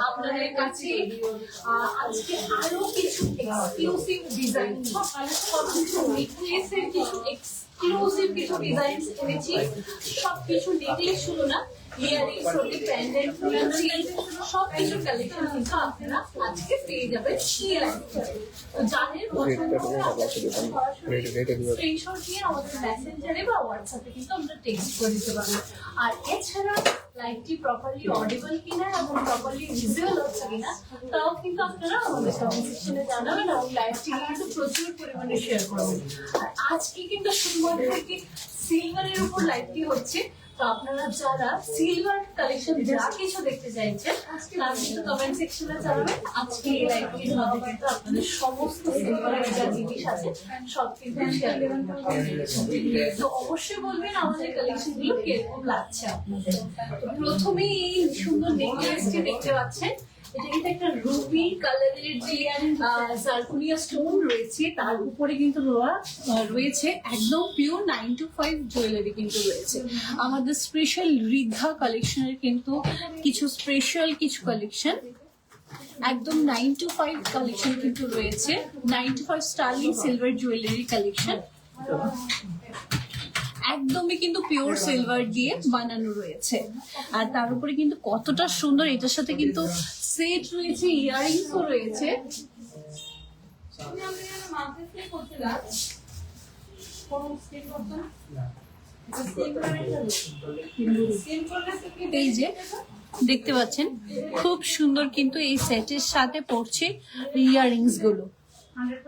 আপনাদের কাছে আজকে আরো কিছু এক্সক্লুসিভ ডিজাইন, নেকলেসের কিছু এক্সক্লুসিভ কিছু ডিজাইন এনেছি। সবকিছু নেকলেস শুধু না, ইয়ারিং, সোলি, পেন্ডেন্ট, সবকিছু কালেকশন কিন্তু আপনারা আজকে পেয়ে যাবেন এই লাইভে। তো যাদের পছন্দ স্ক্রিনশট নিয়ে আমাদের মেসেঞ্জারে বা হোয়াটসঅ্যাপে কিন্তু আমরা টেক্সট করে দিতে পারবো। আর এছাড়া লাইভটি প্রপারলি অডিবল কিনা এবং প্রপারলি ভিজুয়াল হচ্ছে কিনা তাও কিন্তু আপনারা আমাদের কমেন্ট সেকশনে জানাবেন এবং লাইভটি কিন্তু প্রচুর পরিমাণে শেয়ার করবেন। আর আজকে কিন্তু শুধুমাত্র একটি সিলভারের উপর লাইভটি হচ্ছে। তো আপনারা যারা সিলভার কালেকশন যা কিছু দেখতে চাইছেন তারা কিন্তু কমেন্ট সেকশনে জানাবেন। আজকে এই লাইভটির মধ্যে কিন্তু আপনাদের সমস্ত সিলভারের যা জিনিস আছে সব কিন্তু শেয়ার করবেন। তো অবশ্যই বলবেন আমাদের কালেকশন গুলো কিরকম লাগছে আপনাদের। তো প্রথমেই এই সুন্দর নেকলেসটি দেখতে পাচ্ছেন, এটা কিন্তু একটা রুবি কালারের যে জারকুনিয়া স্টোন রয়েছে, তার উপরে কিন্তু রয়েছে একদম পিওর 9 to 5 জুয়েলারি কিন্তু রয়েছে। আমাদের স্পেশাল রিদ্ধা কালেকশনের কিন্তু কিছু স্পেশাল কিছু কালেকশন একদম 9 to 5 কালেকশন কিন্তু রয়েছে। 9 to 5 sterling silver jewellery collection একদমই কিন্তু পিওর সিলভার দিয়ে বানানো রয়েছে। আর তার উপরে কিন্তু কতটা সুন্দর, এটার সাথে কিন্তু সেট রয়েছে, ইয়ারিংসও রয়েছে। এই যে দেখতে পাচ্ছেন খুব সুন্দর কিন্তু এই সেটের সাথে পড়ছে ইয়ারিংস গুলো,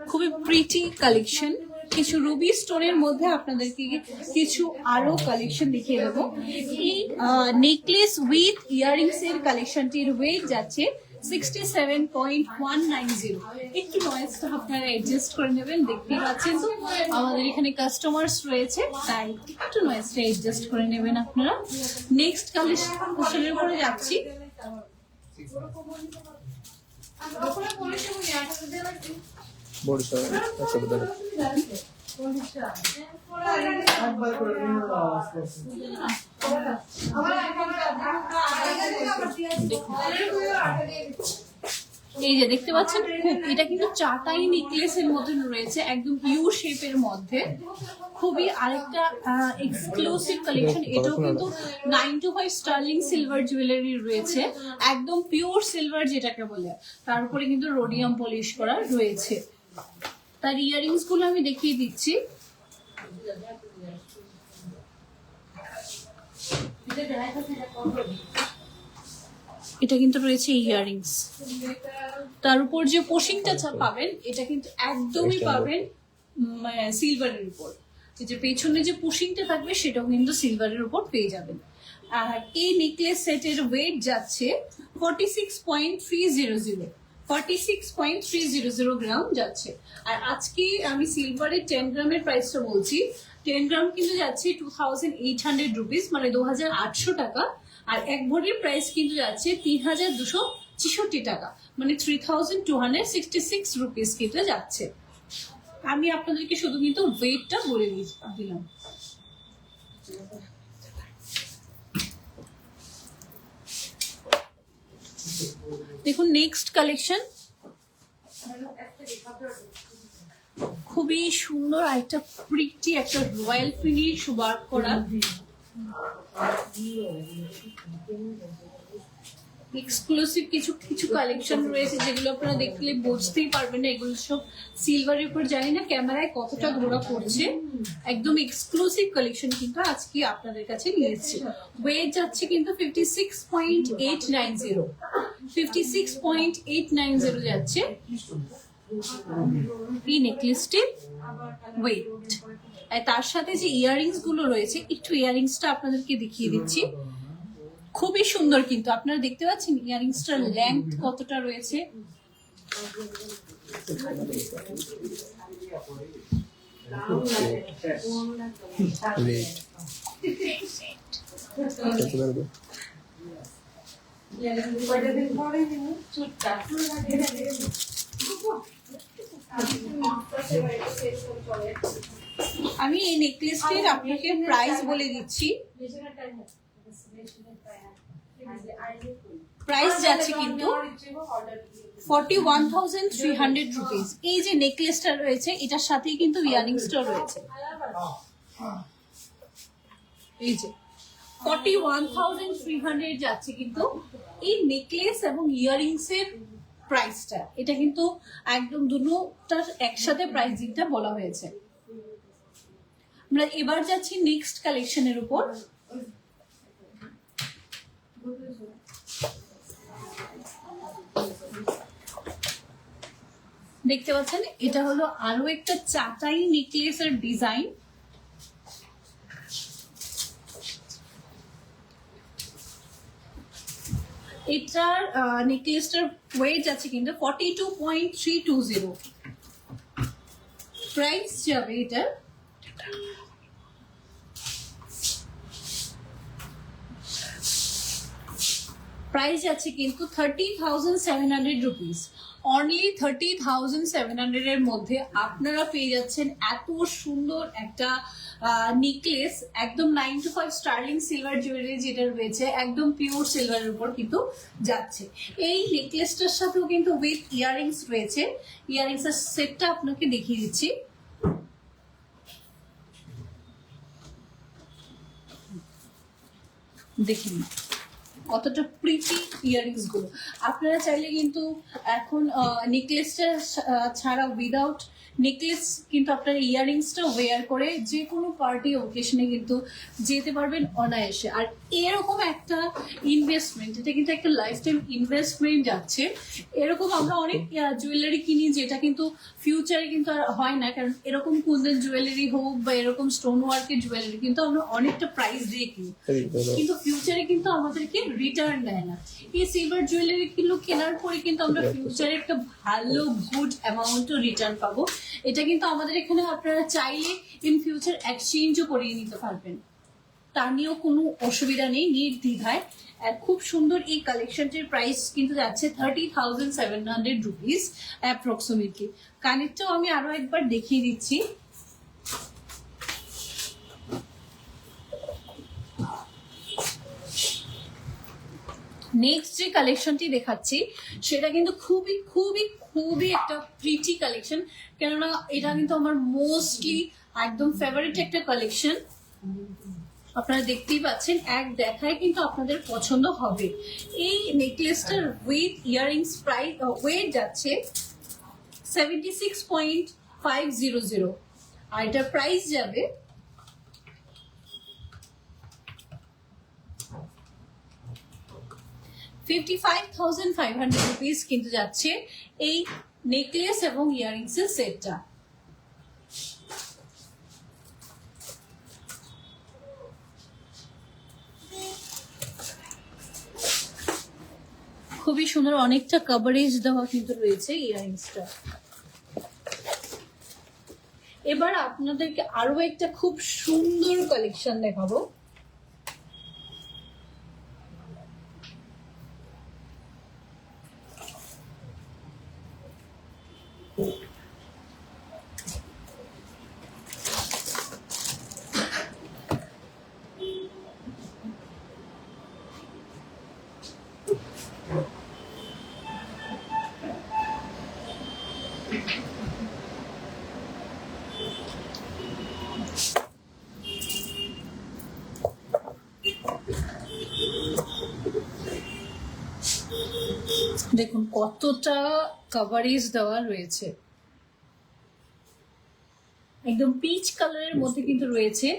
খুবই প্রিটি কালেকশন। কিছু রুবি স্টোনের মধ্যে আপনাদেরকে কিছু আরো কালেকশন দেখিয়ে দেবো। এই নেকলেস উইথ ইয়ারিংস এর কালেকশনটির ওয়েট যাচ্ছে 67.190। একটু নয়েজটা আপনারা অ্যাডজাস্ট করে নেবেন, দেখতেই পাচ্ছেন তো আমাদের এখানে কাস্টমার্স রয়েছে, তাই একটু নয়েজটা অ্যাডজাস্ট করে নেবেন আপনারা। নেক্সট কালেকশনের উপরে যাচ্ছি। এই যে দেখতে পাচ্ছেন খুব, এটা কিন্তু চাটাই নেকলেসের মধ্যে রয়েছে, একদম ইউ শেপের মধ্যে। খুবই আরেকটা এক্সক্লুসিভ কালেকশন। এটাও কিন্তু 9 to 5 স্টার্লিং সিলভার জুয়েলারি রয়েছে, একদম পিওর সিলভার যেটাকে বলে। তার উপরে কিন্তু রোডিয়াম পলিশ করা রয়েছে। তার ইয়ারিংস গুলো আমি দেখিয়ে দিচ্ছি। এটা কিন্তু রয়েছে ইয়ারিংস, তার উপর যে পোশিংটা পাবেন এটা কিন্তু একদমই পাবেন সিলভারের উপর। যে পেছনে যে পুশিংটা থাকবে সেটাও কিন্তু সিলভারের উপর পেয়ে যাবেন। আর এই নেকলেস সেটের ওয়েট যাচ্ছে 46.300 গ্রাম যাচ্ছে। আর আজকে আমি সিলভারের 10 গ্রামের প্রাইসটা বলছি। 10 গ্রাম কিন্তু যাচ্ছে 2800 রুপিস, মানে 2800 টাকা। আর এক ভরির প্রাইস কিন্তু যাচ্ছে 3266 টাকা, মানে 3266 রুপিস কিন্তু যাচ্ছে। আমি আপনাদেরকে শুধু কিন্তু ওয়েটটা বলে দিলাম। দেখুন নেক্সট কালেকশন, খুবই সুন্দর একটা প্রিটি একটা রয়্যাল ফিনিশ ওয়ার্ক করা এক্সক্লুসিভ কিছু কিছু কালেকশন রয়েছে, যেগুলো আপনারা দেখলে বুঝতেই পারবেন না এগুলো সব সিলভারের উপর। জানি না ক্যামেরায় কতটা ধরা পড়ছে, একদম এক্সক্লুসিভ কালেকশন কিন্তু আজকে আপনাদের কাছে নিয়ে এসেছি। ওয়েট যাচ্ছে কিন্তু 56.890 যাচ্ছে এই নেকলেসটির ওয়েট। তার সাথে যে ইয়ারিংস গুলো রয়েছে, একটু ইয়ারিংসটা আপনাদেরকে দেখিয়ে দিচ্ছি। খুবই সুন্দর কিন্তু আপনারা দেখতে পাচ্ছেন ইয়ারিংসটার লেন্থ কতটা রয়েছে। আমি এই নেকলেসটির আপনাকে প্রাইস বলে দিচ্ছি। প্রাইস যাচ্ছে কিন্তু 41,300 রুপিস। এই যে নেকলেসটা রয়েছে এটার সাথেই কিন্তু ইয়ারিংসটা রয়েছে। এই যে 41,300 যাচ্ছে কিন্তু এই নেকলেস এবং ইয়ারিংস এর প্রাইসটা। এটা কিন্তু একদম দুটোটার একসাথে প্রাইসিংটা বলা হয়েছে। আমরা এবার যাচ্ছি নেক্সট কালেকশনের উপর। দেখতে পাচ্ছেন এটা হলো আরো একটা চাটাই নেকলেসের ডিজাইন। এটার নেকলেসটার ওয়েট আছে কিন্তু 42.320। প্রাইস যাবে এটা প্রাইস আছে কিন্তু 30,700 রুপিস। অনলি 30,700 এর মধ্যে আপনারা পেয়ে যাচ্ছেন এত সুন্দর একটা নেকলেস। একদম 9 to 5 স্টার্লিং সিলভার জুয়েলারি যেটা রয়েছে একদম পিওর সিলভারের উপর কিন্তু যাচ্ছে। এই নেকলেসটার সাথেও কিন্তু উইথ ইয়াররিংস রয়েছে। ইয়াররিংস এর সেটটা আপনাকে দেখিয়ে দিচ্ছি। দেখুন কতটা প্রিটি ইয়াররিংস গুলো। আপনারা চাইলে কিন্তু এখন নেকলেসটা ছাড়া উইদাউট নেকলেস কিন্তু আপনার ইয়াররিংসটা ওয়্যার করে যে কোনো পার্টি ওকেশনে কিন্তু যেতে পারবেন অনায়াসে। আর এরকম একটা ইনভেস্টমেন্ট, এটা কিন্তু একটা লাইফ টাইম ইনভেস্টমেন্ট যাচ্ছে। এরকম আমরা অনেক জুয়েলারি কিনি যেটা কিন্তু ফিউচারে কিন্তু আর হয় না, কারণ এরকম কুন্দন জুয়েলারি হোক বা এরকম স্টোন ওয়ার্কের জুয়েলারি কিন্তু আমরা অনেকটা প্রাইস দিয়ে কিনি, কিন্তু ফিউচারে কিন্তু আমাদেরকে রিটার্ন দেয় না। এই সিলভার জুয়েলারি গুলো কেনার পরে কিন্তু আমরা ফিউচারে একটা ভালো গুড অ্যামাউন্টও রিটার্ন পাবো। এটা কিন্তু আমাদের এখানে আপনারা চাইলে ইন ফিউচার এক্সচেঞ্জও করিয়ে নিতে পারবেন, তা নিয়েও কোনো অসুবিধা নেই, নির্দ্বিধায়। খুব সুন্দর এই কালেকশনটির প্রাইস কিন্তু যাচ্ছে 30,700 রুপিস অ্যাপ্রক্সিমেটলি। কানেরটাও আমি আরো একবার দেখিয়ে দিচ্ছি। নেক্সট যে কালেকশনটি দেখাচ্ছি সেটা কিন্তু খুবই খুবই খুবই একটা প্রিটি কালেকশন, কেননা এটা কিন্তু আমার মোস্টলি একদম ফেভারিট একটা কালেকশন। আপনারা দেখতেই পাচ্ছেন, এক দেখায় কিন্তু আপনাদের পছন্দ হবে। এই নেকলেসটার উইথ ইয়াররিংস প্রাইস ওয়েট যাচ্ছে 76.500 আর এটার প্রাইস যাবে 55,500 রুপিস কিন্তু যাচ্ছে এই নেকলেস এবং ইয়াররিংস এর সেটটা। খুবই সুন্দর, অনেকটা কভারেজ দেওয়া কিন্তু রয়েছে ইয়াররিংসটা। এবার আপনাদেরকে আরো একটা খুব সুন্দর কালেকশন দেখাবো। দেখুন কতটা কভারেজ দেওয়া রয়েছে, একদম পিচ কালারের মধ্যে কিন্তু রয়েছে।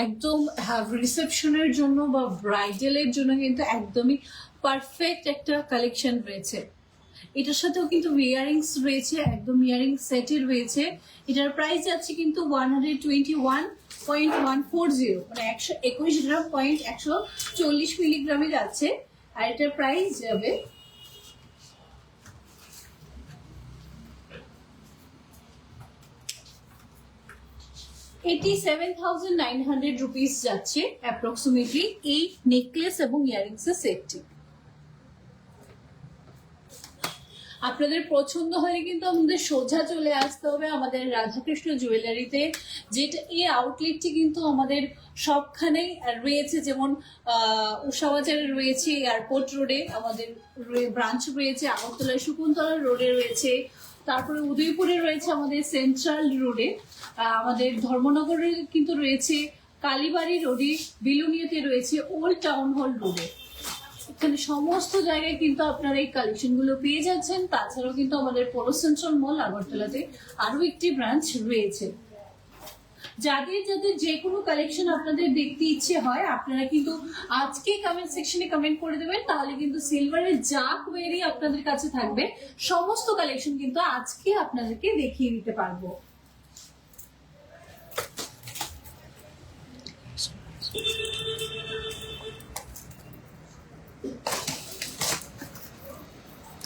একদম রিসেপশনের জন্য বা ব্রাইডালের জন্য কিন্তু একদমই পারফেক্ট একটা কালেকশন রয়েছে। এটার সাথেও কিন্তু ইয়াররিংস রয়েছে, একদম ইয়াররিং সেটের রয়েছে। এটার প্রাইস যাচ্ছে কিন্তু 121.140 মানে 121 গ্রাম 140 মিলিগ্রামে যাচ্ছে। আর এটার প্রাইস যাবে 87,900 রুপিস যাচ্ছে অ্যাপ্রক্সিমেটলি এই নেকলেস এবং ইয়ারিংস এর সেটটি। আপনাদের পছন্দ হলে কিন্তু আমাদের সোজা চলে আসতে হবে আমাদের রাধাকৃষ্ণ জুয়েলারিতে, যেটা এই আউটলেটটি কিন্তু আমাদের সবখানেই রয়েছে, যেমন উষাবাজারে রয়েছে, এয়ারপোর্ট রোডে আমাদের ব্রাঞ্চ রয়েছে, আগরতলায় শকুন্তলা রোডে রয়েছে, তারপরে উদয়পুরে রয়েছে আমাদের সেন্ট্রাল রোডে, আমাদের ধর্মনগরে কিন্তু রয়েছে, কালীবাড়ি রোডে, বিলুনিয়াতে রয়েছে, ওল্ড টাউন হল রোডে। এখানে সমস্ত জায়গায় কিন্তু আপনারা এই কালেকশন গুলো পেয়ে যাচ্ছেন। তাছাড়াও কিন্তু আমাদের পৌর সেন্ট্রাল মল আগরতলাতে আরো একটি ব্রাঞ্চ রয়েছে। যাদের যাদের যে কোনো কালেকশন আপনাদের দেখতে ইচ্ছে হয় আপনারা কিন্তু আজকে কমেন্ট সেকশনে কমেন্ট করে দেবেন, তাহলে কিন্তু সিলভারের যা কোয়েরি আপনাদের কাছে থাকবে সমস্ত কালেকশন কিন্তু আজকে আপনাদেরকে দেখিয়ে দিতে পারবো।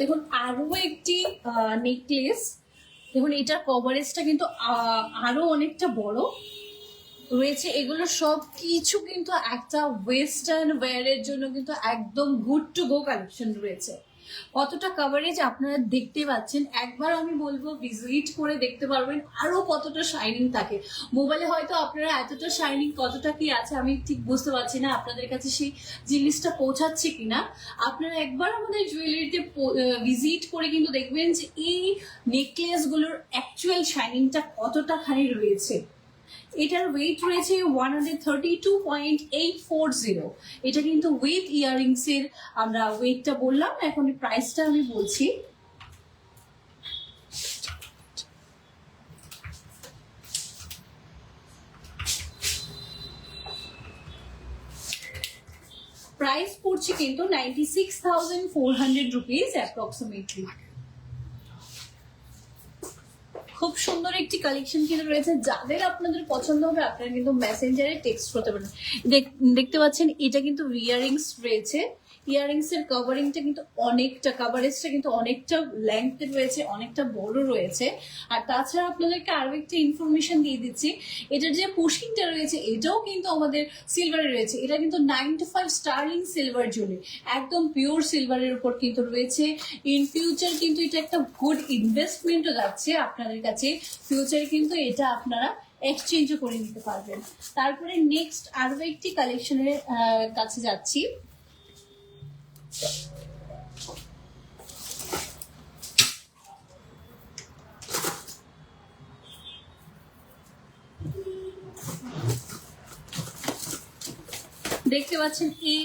দেখুন আরো একটি নেকলেস, দেখুন এটার কভারেজটা কিন্তু আরো অনেকটা বড় রয়েছে। এগুলো সব কিছু কিন্তু একটা ওয়েস্টার্ন ওয়্যারের জন্য কিন্তু একদম গুড টু গো কালেকশন রয়েছে। কতটা কভারেজ আপনারা দেখতে পাচ্ছেন, একবার আমি বলবো ভিজিট করে দেখতে পারবেন আরো কতটা শাইনিং থাকে। মোবাইলে হয়তো আপনারা এতটা শাইনিং কতটা কি আছে আমি ঠিক বুঝতে পারছি না, আপনাদের কাছে সেই জিনিসটা পৌঁছাচ্ছে কিনা। আপনারা একবার আমাদের জুয়েলারিতে ভিজিট করে কিন্তু দেখবেন যে এই নেকলেস গুলোর অ্যাকচুয়াল শাইনিংটা কতটা খানি রয়েছে। এটার ওয়েট রয়েছে 132.840। এটা কিন্তু উইথ ইয়ারিংস এর আমরা ওয়েটটা বললাম, এখন প্রাইসটা আমি বলছি। প্রাইস পড়ছে কিন্তু 96,400 রুপিস অ্যাপ্রক্সিমেটলি। খুব সুন্দর একটি কালেকশন কিন্তু রয়েছে, যাদের আপনাদের পছন্দ হবে আপনারা কিন্তু মেসেঞ্জারে টেক্সট করতে পারেন। দেখতে পাচ্ছেন এটা কিন্তু ইয়ারিংস রয়েছে, ইয়ারিংস এর কভারিংটা কিন্তু অনেকটা, কভারেজটা কিন্তু অনেকটা লেন্থ রয়েছে, অনেকটা বড় রয়েছে। আর তাছাড়া আপনাদেরকে আরো একটা ইনফরমেশন দিয়ে দিচ্ছি, এটার যে পুশিংটা রয়েছে এটাও কিন্তু আমাদের সিলভারে রয়েছে। এটা কিন্তু 95 স্টার্লিং সিলভার জুয়েলারি, একদম পিওর সিলভারের উপর কিন্তু রয়েছে। ইন ফিউচার কিন্তু এটা একটা গুড ইনভেস্টমেন্টও যাচ্ছে আপনাদের কাছে, ফিউচারে কিন্তু এটা আপনারা এক্সচেঞ্জও করে নিতে পারবেন। তারপরে নেক্সট আরো একটি কালেকশনের কাছে যাচ্ছি। দেখতে পাচ্ছেন এই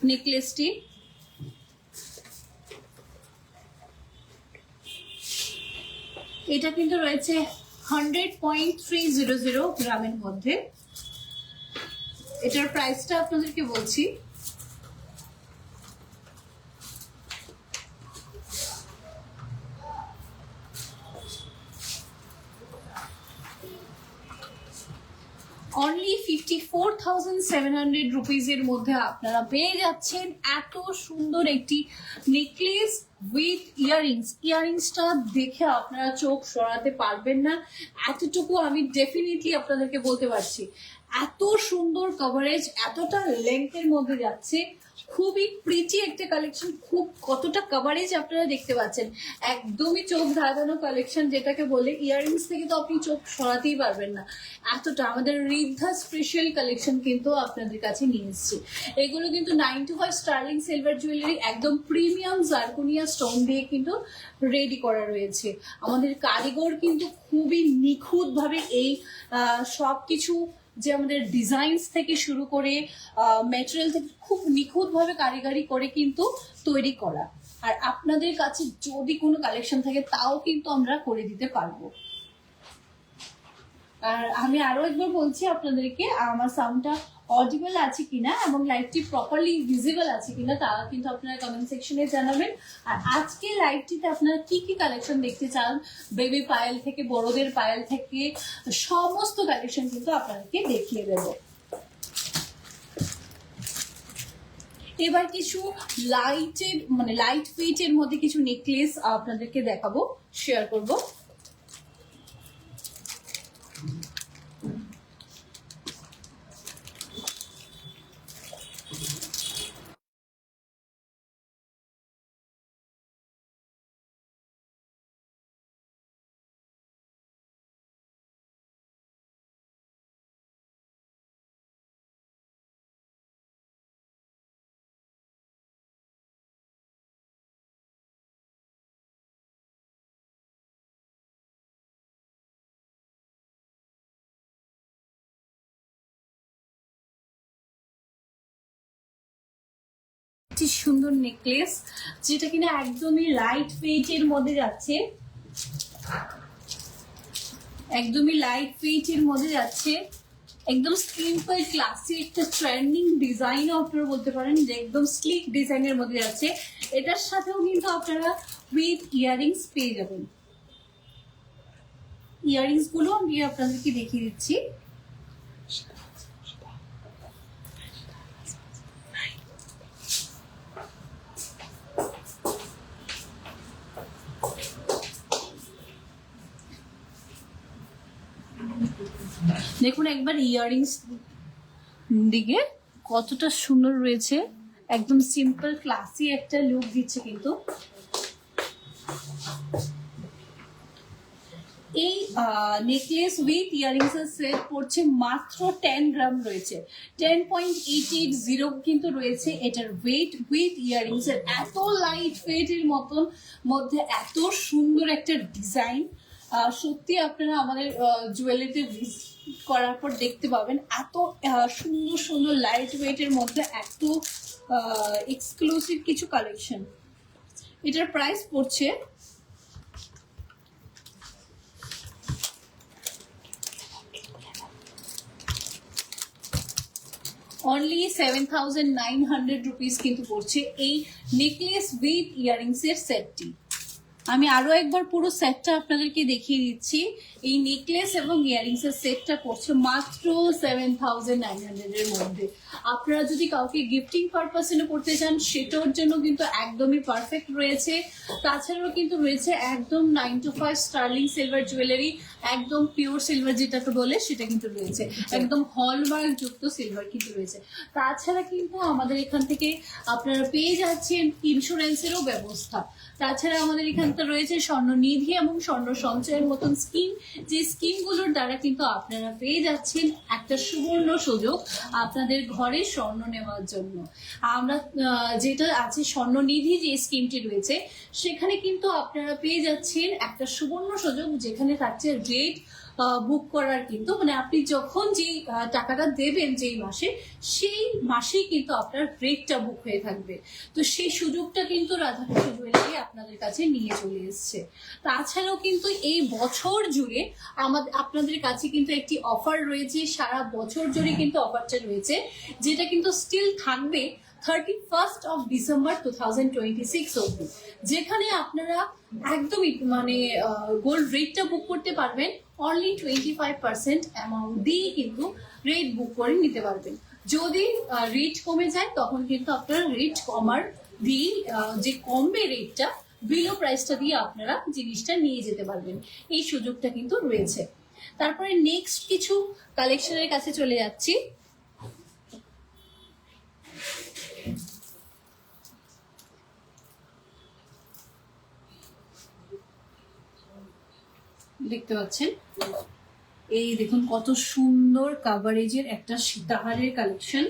নেকলেসটি, এটা কিন্তু রয়েছে 100.300 গ্রামের মধ্যে। এটার প্রাইসটা আপনাদেরকে বলছি, অনলি 54,700 রুপিস এর মধ্যে আপনারা পেয়ে যাচ্ছেন এত সুন্দর একটি নেকলেস উইথ ইয়ারিংস। ইয়ারিংসটা দেখে আপনারা চোখ সরাতে পারবেন না, এতটুকু আমি ডেফিনেটলি আপনাদেরকে বলতে পারছি। এত সুন্দর কভারেজ, এতটা লেন্থের মধ্যে যাচ্ছে, খুবই প্রিটি একটা কালেকশন। খুব কতটা কভারেজ আপনারা দেখতে পাচ্ছেন, একদমই চোখ ধাঁধানো কালেকশন, যেটাকে বলে ইয়ারিংস থেকে তো আপনি চোখ সরাতেই পারবেন না এতটা। আমাদের রিদ্ধা স্পেশাল কালেকশন কিন্তু আপনাদের কাছে নিয়ে এসেছি। এগুলো কিন্তু 95 স্টার্লিং সিলভার জুয়েলারি, একদম প্রিমিয়াম জারকোনিয়া স্টোন দিয়ে কিন্তু রেডি করা রয়েছে। আমাদের কারিগর কিন্তু খুবই নিখুঁত ভাবে এই সবকিছু, যে আমাদের ডিজাইনস থেকে শুরু করে ম্যাটেরিয়াল থেকে খুব নিখুঁত ভাবে কারিগরি করে কিন্তু তৈরি করা। আর আপনাদের কাছে যদি কোনো কালেকশন থাকে তাও কিন্তু আমরা করে দিতে পারবো। আর আমি আরো একবার বলছি আপনাদেরকে, আমার সাউন্ডটা অডিবল আছে কিনা এবং লাইভটি প্রপারলি ভিজিবল আছে কিনা তা কিন্তু আপনারা কমেন্ট সেকশনে জানাবেন। আর আজকে লাইভটিতে আপনারা কি কি কালেকশন দেখতে চান, বেবি পায়েল থেকে বড়দের পায়েল থেকে সমস্ত কালেকশন কিন্তু আপনাদেরকে দেখিয়ে দেব। এবার কিছু লাইটের মানে লাইট ওয়েটের মধ্যে কিছু নেকলেস আপনাদেরকে দেখাবো, শেয়ার করবো। একটি সুন্দর নেকলেস, যেটা কিনা একদমই লাইট ওয়েটের মধ্যে যাচ্ছে, একদমই লাইট ওয়েটের মধ্যে যাচ্ছে, একদম সিম্পল ক্লাসি একটা ট্রেন্ডিং ডিজাইন আপনারা বলতে পারেন, যে একদম স্লিক ডিজাইনের মধ্যে যাচ্ছে। এটার সাথেও কিন্তু আপনারা উইথ ইয়াররিংস পেয়ে যাবেন। ইয়াররিংস গুলো আমি আপনাদেরকে দেখিয়ে দিচ্ছি। দেখুন একবার ইয়াররিংস দিকে কতটা সুন্দর রয়েছে, একদম সিম্পল ক্লাসি একটা লুক দিচ্ছে। কিন্তু এই নেকলেস উইথ ইয়াররিংস এর সেট পড়ছে মাত্র 10 গ্রাম রয়েছে, 10.880 কিন্তু রয়েছে এটার ওয়েট উইথ ইয়াররিংস এর। এত লাইট ওয়েট এর মতন মধ্যে এত সুন্দর একটা ডিজাইন, সত্যি আপনারা আমাদের জুয়েলারিতে ভিজিট করার পর দেখতে পাবেন এত সুন্দর সুন্দর লাইট ওয়েটের মধ্যে এত এক্সক্লুসিভ কিছু কালেকশন। এটার প্রাইস পড়ছে অনলি 7,900 রুপিস কিন্তু পড়ছে এই নেকলেস উইথ ইয়াররিংস এর সেটটি। আমি আরো একবার পুরো সেটটা আপনাদেরকে দেখিয়ে দিচ্ছি। এই নেকলেস এবং ইয়াররিংস এর সেটটা পড়ছে মাত্র 7,900 এর মধ্যে। আপনারা যদি কাউকে গিফটিং পারপাসে করতে চান সেটার জন্য কিন্তু একদমই পারফেক্ট রয়েছে। তাছাড়াও কিন্তু রয়েছে একদম 9 to 5 স্টার্লিং সিলভার জুয়েলারি, একদম পিওর সিলভার যেটাকে বলে সেটা কিন্তু রয়েছে, একদম হলমার্ক যুক্ত সিলভার কিন্তু রয়েছে। তাছাড়া কিন্তু আমাদের এখান থেকে আপনারা পেয়ে যাচ্ছেন ইন্স্যুরেন্সেরও ব্যবস্থা। তাছাড়া আমাদের এখানটা রয়েছে স্বর্ণনিধি এবং স্বর্ণ সঞ্চয়ের মতন স্কিম, যে স্কিমগুলোর দ্বারা কিন্তু আপনারা পেয়ে যাচ্ছেন একটা সুবর্ণ সুযোগ আপনাদের ঘরে স্বর্ণ নেওয়ার জন্য। আমরা যেটা আছে স্বর্ণনিধি যে স্কিমটি রয়েছে সেখানে কিন্তু আপনারা পেয়ে যাচ্ছেন একটা সুবর্ণ সুযোগ, যেখানে থাকছে রেট বুক করার, কিন্তু মানে আপনি যখন যেই টাকাটা দেবেন যেই মাসে, সেই মাসেই কিন্তু আপনার রেটটা বুক হয়ে থাকবে। তো সেই সুযোগটা কিন্তু রাধাকৃষ্ণ জুয়েলারি আপনাদের কাছে নিয়ে চলে এসছে। তাছাড়াও কিন্তু এই বছর জুড়ে আপনাদের কাছে কিন্তু একটি অফার রয়েছে, সারা বছর জুড়ে কিন্তু অফারটা রয়েছে, যেটা কিন্তু স্টিল থাকবে 31st of December 2026 অবধি, যেখানে আপনারা একদমই মানে গোল্ড রেটটা বুক করতে পারবেন অনলি 25% অ্যামাউন্ট দিয়ে কিন্তু রেট বুক করে নিতে পারবেন। যদি রেট কমে যায় তখন কিন্তু আপনারা রেট কমার দিয়ে যে কমবে রেটটা, বিলো প্রাইসটা দিয়ে আপনারা জিনিসটা নিয়ে যেতে পারবেন। এই সুযোগটা কিন্তু রয়েছে। তারপরে নেক্সট কিছু কালেকশনের কাছে চলে যাচ্ছি। দেখতে পাচ্ছেন এই দেখুন কত সুন্দর কাভারেজের একটা সীতাহারের কালেকশন।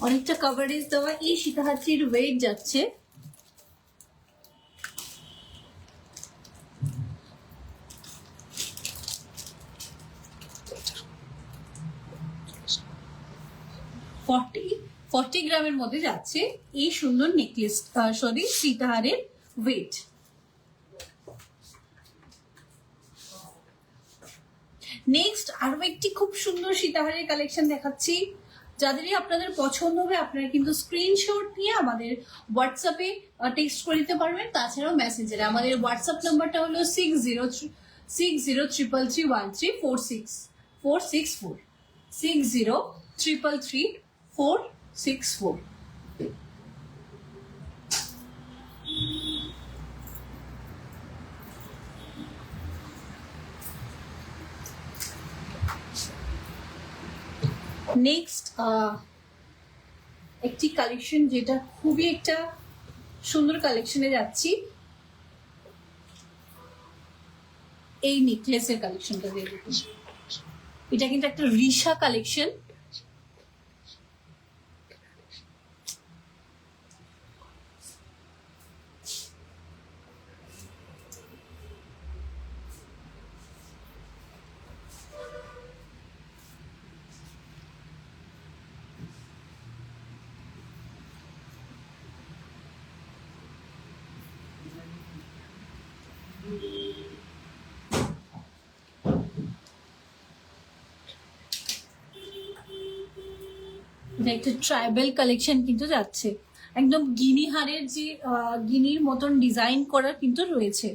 অনেকটা কাভারেজ দেওয়া এই সীতাহারটির ওয়েট যাচ্ছে 40 গ্রামের মধ্যে যাচ্ছে এই সুন্দর নেকলেস সীতাহারের ওয়েট। নেক্সট আরো একটি খুব সুন্দর সীতাহারের কালেকশন দেখাচ্ছি। যাদেরই আপনাদের পছন্দ হবে আপনারা কিন্তু স্ক্রিনশট নিয়ে আমাদের হোয়াটসঅ্যাপে টেক্সট করে দিতে পারবেন। তাছাড়াও মেসেঞ্জারে আমাদের হোয়াটসঅ্যাপ নাম্বারটা হলো 6033134664 60333464। নেক্সট একটি কালেকশন যেটা খুবই একটা সুন্দর কালেকশনে যাচ্ছি, এই নেকলেসের কালেকশনটা দিয়ে দেখুন। এটা কিন্তু একটা রিশা কালেকশন, এটা একটা ট্রাইবাল কালেকশন কিন্তু যাচ্ছে, একদম গিনি হারের যে গিনির মতন ডিজাইন করা কিন্তু রয়েছে।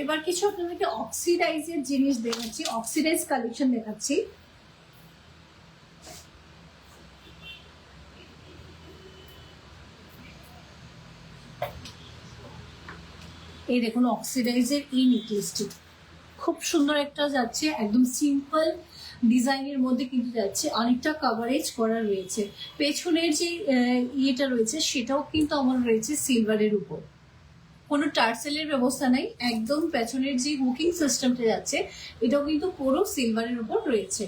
এবার কিছু আপনাদেরকে অক্সিডাইজের জিনিস দেখাচ্ছি, অক্সিডাইজ কালেকশন দেখাচ্ছি। এই দেখুন অক্সিডাইজের এই নেকলেসটি খুব সুন্দর একটা যাচ্ছে, একদম সিম্পল ডিজাইনের মধ্যে কিন্তু যাচ্ছে, অনেকটা কভারেজ করা রয়েছে। পেছনের যে ইয়েটা রয়েছে সেটাও কিন্তু আমার রয়েছে সিলভারের উপর, কোনো টার্সেলের ব্যবস্থা নাই, একদম পেছনের যে হুকিং সিস্টেমটা যাচ্ছে এটাও কিন্তু পুরো সিলভারের উপর রয়েছে।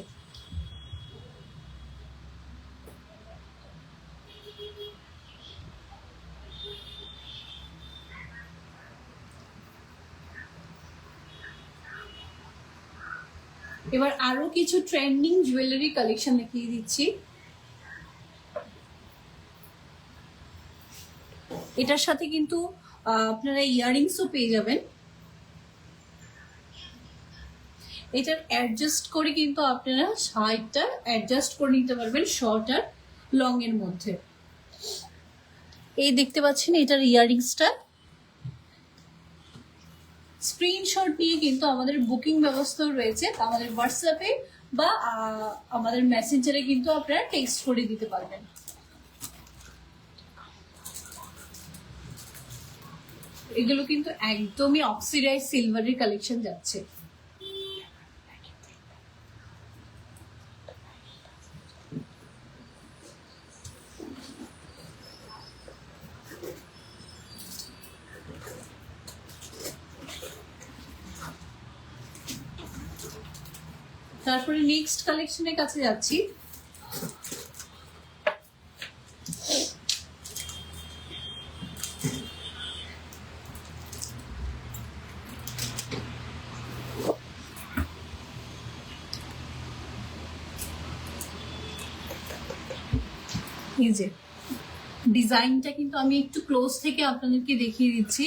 এবার আরো কিছু ট্রেন্ডিং জুয়েলারি কালেকশন দেখিয়ে দিচ্ছি। এটার সাথে কিন্তু আপনারা ইয়াররিংসও পেয়ে যাবেন। এটার অ্যাডজাস্ট করে কিন্তু আপনারা হাইটটা অ্যাডজাস্ট করে নিতে পারবেন শর্ট আর লং এর মধ্যে। এই দেখতে পাচ্ছেন এটার ইয়াররিংসটা, স্ক্রিনশট নিয়ে কিন্তু আমাদের বুকিং ব্যবস্থাও রয়েছে, আমাদের হোয়াটসঅ্যাপে বা আমাদের মেসেঞ্জারে কিন্তু আপনারা টেক্সট করে দিতে পারবেন। এগুলো কিন্তু একদমই অক্সিডাইজ সিলভারের কালেকশন যাচ্ছে। তারপরে নেক্সট কালেকশনের কাছে যাচ্ছি। এই যে ডিজাইনটা কিন্তু আমি একটু ক্লোজ থেকে আপনাদেরকে দেখিয়ে দিচ্ছি,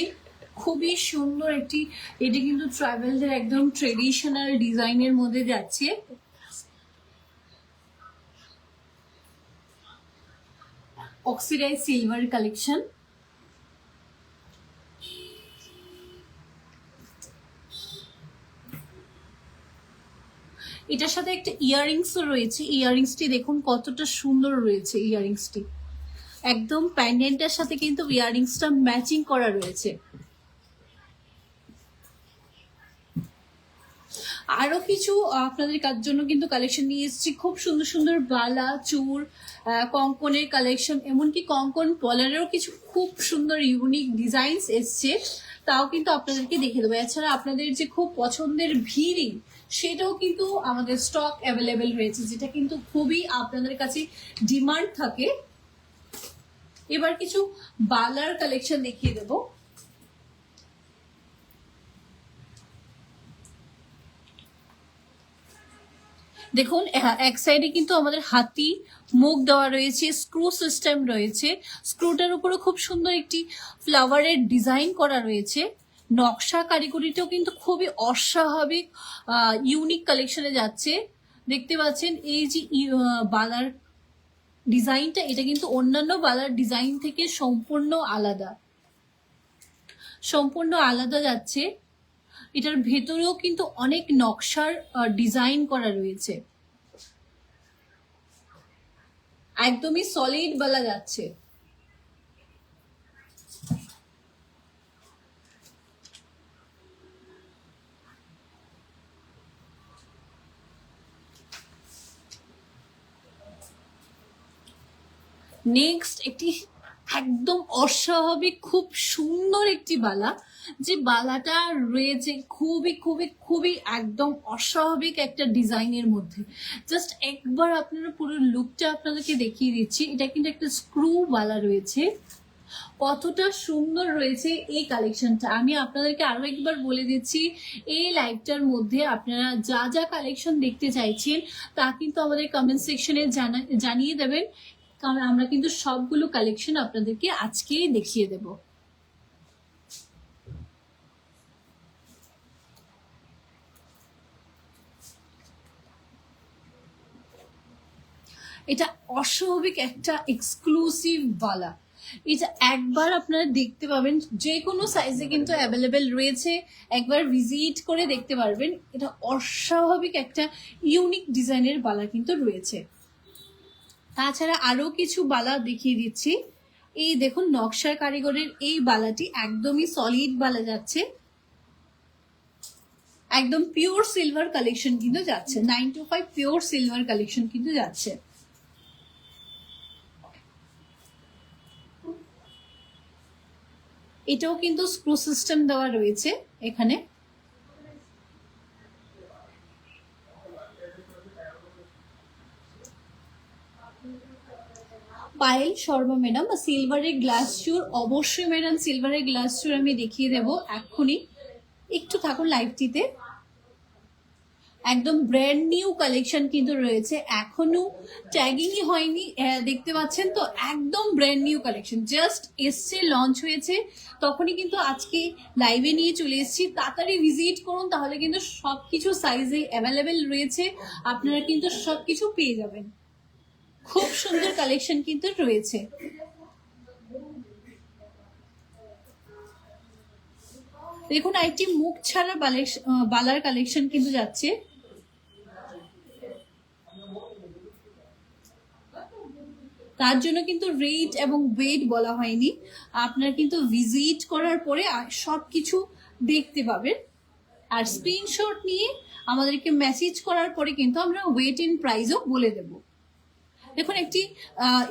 খুবই সুন্দর একটি, এটা কিন্তু ট্রাভেলদের একদম ট্রেডিশনাল ডিজাইনের মধ্যে যাচ্ছে। Oxidise silver collection. এটার সাথে একটা ইয়াররিংসও রয়েছে, ইয়াররিংসটি দেখুন কতটা সুন্দর রয়েছে, ইয়াররিংসটি একদম প্যান্ডেন্টের সাথে কিন্তু ইয়াররিংসটা ম্যাচিং করা রয়েছে। আরো কিছু আপনাদের জন্য কিন্তু কালেকশন নিয়ে এসেছি, খুব সুন্দর সুন্দর বালা, চূড়, কঙ্কনের কালেকশন, এমনকি কঙ্কন পলারেরও কিছু খুব সুন্দর ইউনিক ডিজাইনস এসছে, তাও কিন্তু আপনাদেরকে দেখে দেবো। এছাড়া আপনাদের যে খুব পছন্দের ভিড়ি সেটাও কিন্তু আমাদের স্টক অ্যাভেলেবেল রয়েছে, যেটা কিন্তু খুবই আপনাদের কাছে ডিমান্ড থাকে। এবার কিছু বালার কালেকশন দেখিয়ে দেবো। দেখুন এক সাইডে কিন্তু আমাদের হাতি মুখ দেওয়া রয়েছে, স্ক্রু সিস্টেম রয়েছে, স্ক্রুটার উপরে খুব সুন্দর একটি ফ্লাওয়ারের ডিজাইন করা রয়েছে। নকশা কারিগরিটাও কিন্তু খুবই অস্বাভাবিক ইউনিক কালেকশনে যাচ্ছে। দেখতে পাচ্ছেন এই যে বালার ডিজাইনটা, এটা কিন্তু অন্যান্য বালার ডিজাইন থেকে সম্পূর্ণ আলাদা, সম্পূর্ণ আলাদা যাচ্ছে। এটার ভেতরেও কিন্তু অনেক নকশার ডিজাইন করা রয়েছে, একদমই সলিড বালা যাচ্ছে। নেক্সট একটি একদম অস্বাভাবিক খুব সুন্দর একটি বালা, যে বালাটা রয়েছে খুবই খুবই খুবই একদম অস্বাভাবিক একটা ডিজাইনের মধ্যে। জাস্ট একবার আপনারা পুরো লুকটা আপনাদেরকে দেখিয়ে দিচ্ছি। এটা কিন্তু একটা স্ক্রু বালা রয়েছে, কতটা সুন্দর রয়েছে এই কালেকশনটা। আমি আপনাদেরকে আরো একবার বলে দিচ্ছি, এই লাইভটার মধ্যে আপনারা যা যা কালেকশন দেখতে চাইছেন তা কিন্তু আমাদের কমেন্ট সেকশনে জানিয়ে দেবেন, কারণ আমরা কিন্তু সবগুলো কালেকশন আপনাদেরকে আজকেই দেখিয়ে দেব। এটা অস্বাভাবিক একটা এক্সক্লুসিভ বালা। এটা একবার আপনারা দেখতে পাবেন, যে কোনো সাইজে কিন্তু অ্যাভেলেবেল রয়েছে, একবার ভিজিট করে দেখতে পারবেন। এটা অস্বাভাবিক একটা ইউনিক ডিজাইনের বালা কিন্তু রয়েছে। তাছাড়া আরো কিছু বালা দেখিয়ে দিচ্ছি। এই দেখুন নকশার কারিগরের এই বালাটি একদমই সলিড বালা যাচ্ছে, একদম পিওর সিলভার কালেকশন কিন্তু যাচ্ছে, 925 পিওর সিলভার কালেকশন কিন্তু যাচ্ছে। এটাও কিন্তু স্ক্রু সিস্টেম দেওয়া রয়েছে এখানে। পায়েল শর্মা ম্যাডাম, সিলভারের গ্লাস চুর, অবশ্যই ম্যাডাম সিলভারের গ্লাস চুর আমি দেখিয়ে দেব এক্ষুনি, একটু থাকুন লাইভটিতে। একদম ব্র্যান্ড নিউ কালেকশন কিন্তু রয়েছে, এখনো ট্যাগিংই হয়নি, দেখতে পাচ্ছেন তো, একদম ব্র্যান্ড নিউ কালেকশন, জাস্ট এসছে, লঞ্চ হয়েছে, তখনই কিন্তু আজকে লাইভে নিয়ে চলে এসেছি। তাড়াতাড়ি ভিজিট করুন, তাহলে কিন্তু সবকিছু সাইজে অ্যাভেলেবেল রয়েছে, আপনারা কিন্তু সবকিছু পেয়ে যাবেন। খুব সুন্দর কালেকশন কিন্তু রয়েছে। দেখুন আরেকটি মুখ ছাড়া বালার কালেকশন কিন্তু যাচ্ছে। তার জন্য কিন্তু রেট এবং ওয়েট বলা হয়নি, আপনার কিন্তু ভিজিট করার পরে সবকিছু দেখতে পাবেন। আর স্ক্রিনশট নিয়ে আমাদেরকে মেসেজ করার পরে কিন্তু আমরা ওয়েট ইন প্রাইসও বলে দেব। দেখুন একটু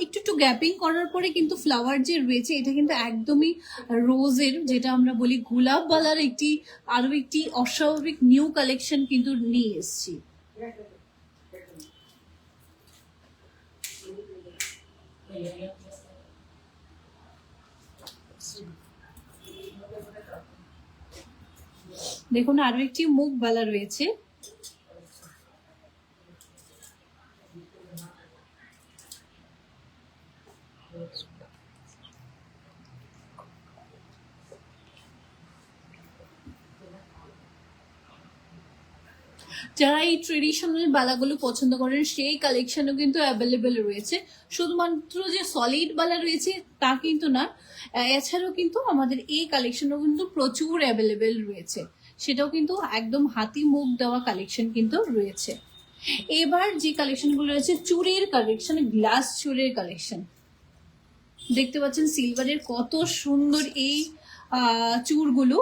একটু গ্যাপিং করার পরে কিন্তু ফ্লাওয়ার যে রয়েছে, এটা কিন্তু একদমই রোজের, যেটা আমরা বলি গোলাপ বালার আরো একটি অস্বাভাবিক নিউ কালেকশন কিন্তু নিয়ে এসেছি। দেখুন আরো একটি মুখ বালা রয়েছে, যারা এই ট্রেডিশনাল বালাগুলো পছন্দ করেন সেই কালেকশনও কিন্তু অ্যাভেলেবেল রয়েছে। শুধুমাত্র যে সলিড বালা রয়েছে তা কিন্তু না, এছাড়াও কিন্তু আমাদের এই কালেকশনও কিন্তু প্রচুর অ্যাভেলেবেল রয়েছে, সেটাও কিন্তু একদম হাতি মুখ দেওয়া কালেকশন কিন্তু রয়েছে। এবার যে কালেকশনগুলো রয়েছে চুড়ের কালেকশন, গ্লাস চুড়ের কালেকশন, দেখতে পাচ্ছেন সিলভারের কত সুন্দর এই চুড়গুলো,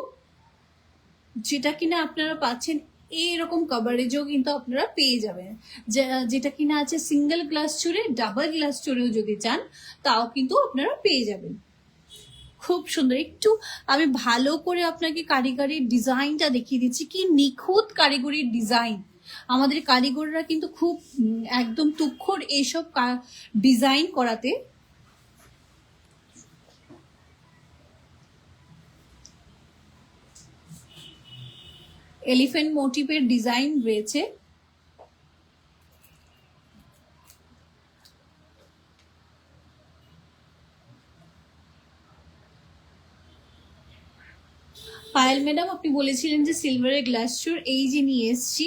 যেটা কিনা আপনারা পাচ্ছেন এইরকম কভারেজও কিন্তু আপনারা পেয়ে যাবেন। যেটা কিনা আছে সিঙ্গেল গ্লাস চুড়ে, ডাবল গ্লাস চুড়েও যদি চান তাও কিন্তু আপনারা পেয়ে যাবেন। খুব সুন্দর, একটু আমি ভালো করে আপনাকে কারিগরির ডিজাইনটা দেখিয়ে দিচ্ছি, কি নিখুঁত কারিগরির ডিজাইন। আমাদের কারিগররা কিন্তু খুব একদম তুক্ষর এইসব ডিজাইন করাতে। এলিফ্যান্ট মোটিভের ডিজাইন রয়েছে, পায়েল ম্যাডাম আপনি বলেছিলেন যে সিলভারের গ্লাস চুর, এই যে নিয়ে এসছি।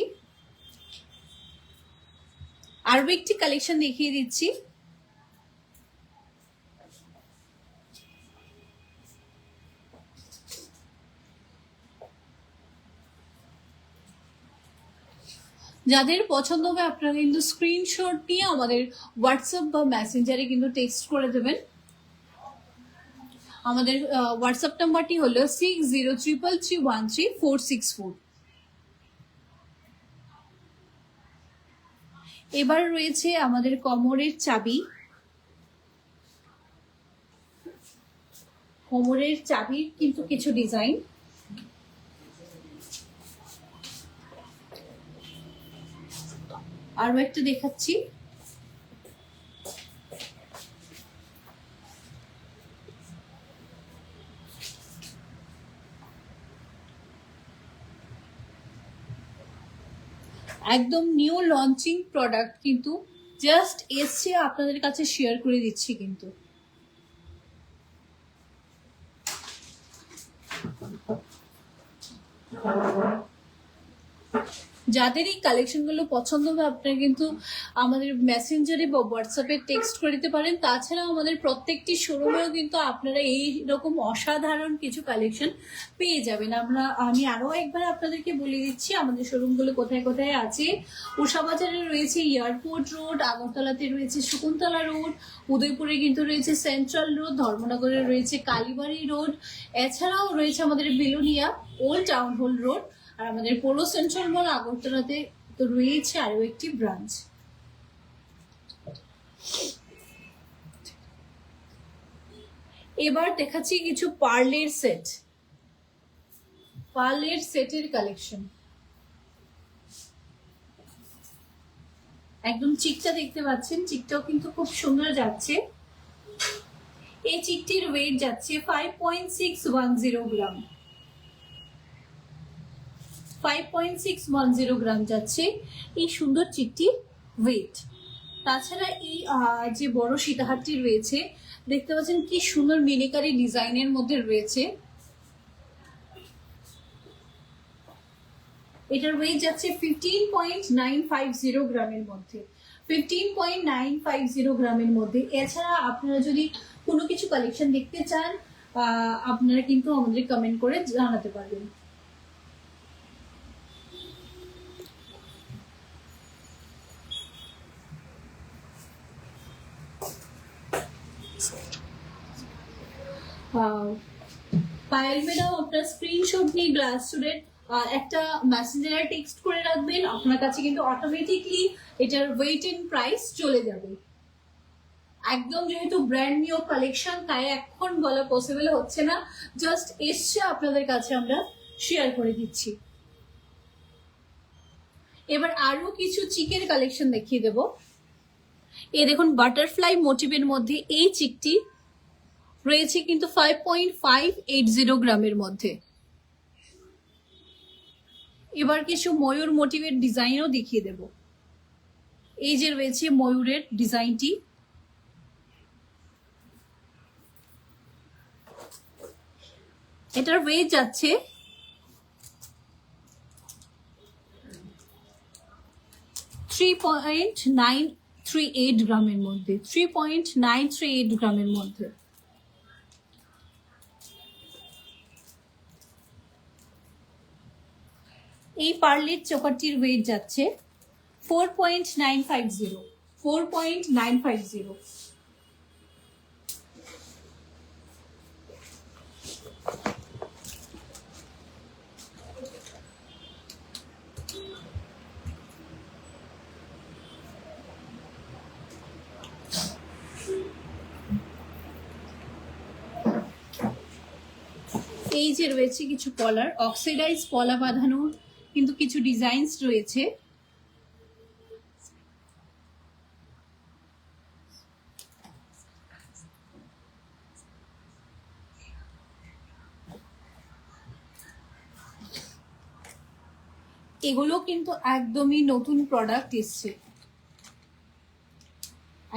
আরো একটি কালেকশন দেখিয়ে দিচ্ছি, যাদের পছন্দ হবে আপনারা কিন্তু স্ক্রিনশট নিয়ে আমাদের হোয়াটসঅ্যাপ বা মেসেঞ্জারে কিন্তু টেক্সট করে দেবেন। আমাদের হোয়াটসঅ্যাপ নাম্বারটি হলো 6033313464। এবার রয়েছে আমাদের কোমরের চাবি, কোমরের চাবির কিন্তু কিছু ডিজাইন, আরো একটা দেখাচ্ছি। একদম নিউ লঞ্চিং প্রোডাক্ট কিন্তু জাস্ট এসছে, আপনাদের কাছে শেয়ার করে দিচ্ছি। কিন্তু যাদের এই কালেকশনগুলো পছন্দ হবে আপনারা কিন্তু আমাদের মেসেঞ্জারে বা হোয়াটসঅ্যাপে টেক্সট করে দিতে পারেন। তাছাড়াও আমাদের প্রত্যেকটি শোরুমেও কিন্তু আপনারা এই রকম অসাধারণ কিছু কালেকশন পেয়ে যাবেন। আমি আরও একবার আপনাদেরকে বলে দিচ্ছি আমাদের শোরুমগুলো কোথায় কোথায় আছে। উষাবাজারে রয়েছে এয়ারপোর্ট রোড, আগরতলাতে রয়েছে শকুন্তলা রোড, উদয়পুরে কিন্তু রয়েছে সেন্ট্রাল রোড, ধর্মনগরে রয়েছে কালীবাড়ি রোড, এছাড়াও রয়েছে আমাদের Belonia Old Town Hall Road, আর আমাদের পৌর সেন্ট্রাল মল আগরতলাতে তো রয়েছে আরো একটি ব্রাঞ্চ। এবার দেখাচ্ছি কিছু পার্লের সেট, পার্লের সেটের কালেকশন। একদম চিকটা দেখতে পাচ্ছেন, চিকটাও কিন্তু খুব সুন্দর যাচ্ছে। এই চিকটির ওয়েট যাচ্ছে 5.610 গ্রাম, 5.610 গ্রাম যাচ্ছে এই সুন্দর চিকটির ওয়েট। তাছাড়া এই যে বড় সীতাহারটি রয়েছে দেখতে পাচ্ছেন কি সুন্দর মিনিকারি ডিজাইনের মধ্যে রয়েছে। এটার ওয়েট যাচ্ছে 15.950 গ্রামের মধ্যে, 15.950 গ্রামের মধ্যে। এছাড়া আপনারা যদি কোনো কিছু কালেকশন দেখতে চান আপনারা কিন্তু আমাদের কমেন্ট করে জানাতে পারবেন। পায়েল ম্যাডাম আপনার স্ক্রিনশট নিয়ে গ্লাস স্টুডেন্ট একটা মেসেঞ্জারে টেক্সট করে রাখবেন, আপনার কাছে কিন্তু অটোমেটিকলি এটার ওয়েট এন্ড প্রাইস চলে যাবে। একদম যেহেতু ব্র্যান্ড নিউ কালেকশন তাই এখন বলা পসিবল হচ্ছে না, জাস্ট এসছে আপনাদের কাছে আমরা শেয়ার করে দিচ্ছি। এবার আরো কিছু চিকের কালেকশন দেখিয়ে দেব। এই দেখুন বাটারফ্লাই মোটিভের মধ্যে এই চিকটি রয়েছে কিন্তু 5.580 গ্রামের মধ্যে। এবার কিছু ময়ূর মোটিভের ডিজাইনও দেখিয়ে দেব। এই যে রয়েছে ময়ূরের ডিজাইনটি, এটার ওয়েট যাচ্ছে 3.938 গ্রামের মধ্যে, 3.938 গ্রামের মধ্যে। এই পার্লের চোকারটির ওয়েট যাচ্ছে 4.950, 4.950। এই যে রয়েছে কিছু পলার, অক্সিডাইজ পলা বাঁধানো কিন্তু কিছু ডিজাইনস রয়েছে। এগুলো কিন্তু একদমই নতুন প্রোডাক্ট এসছে,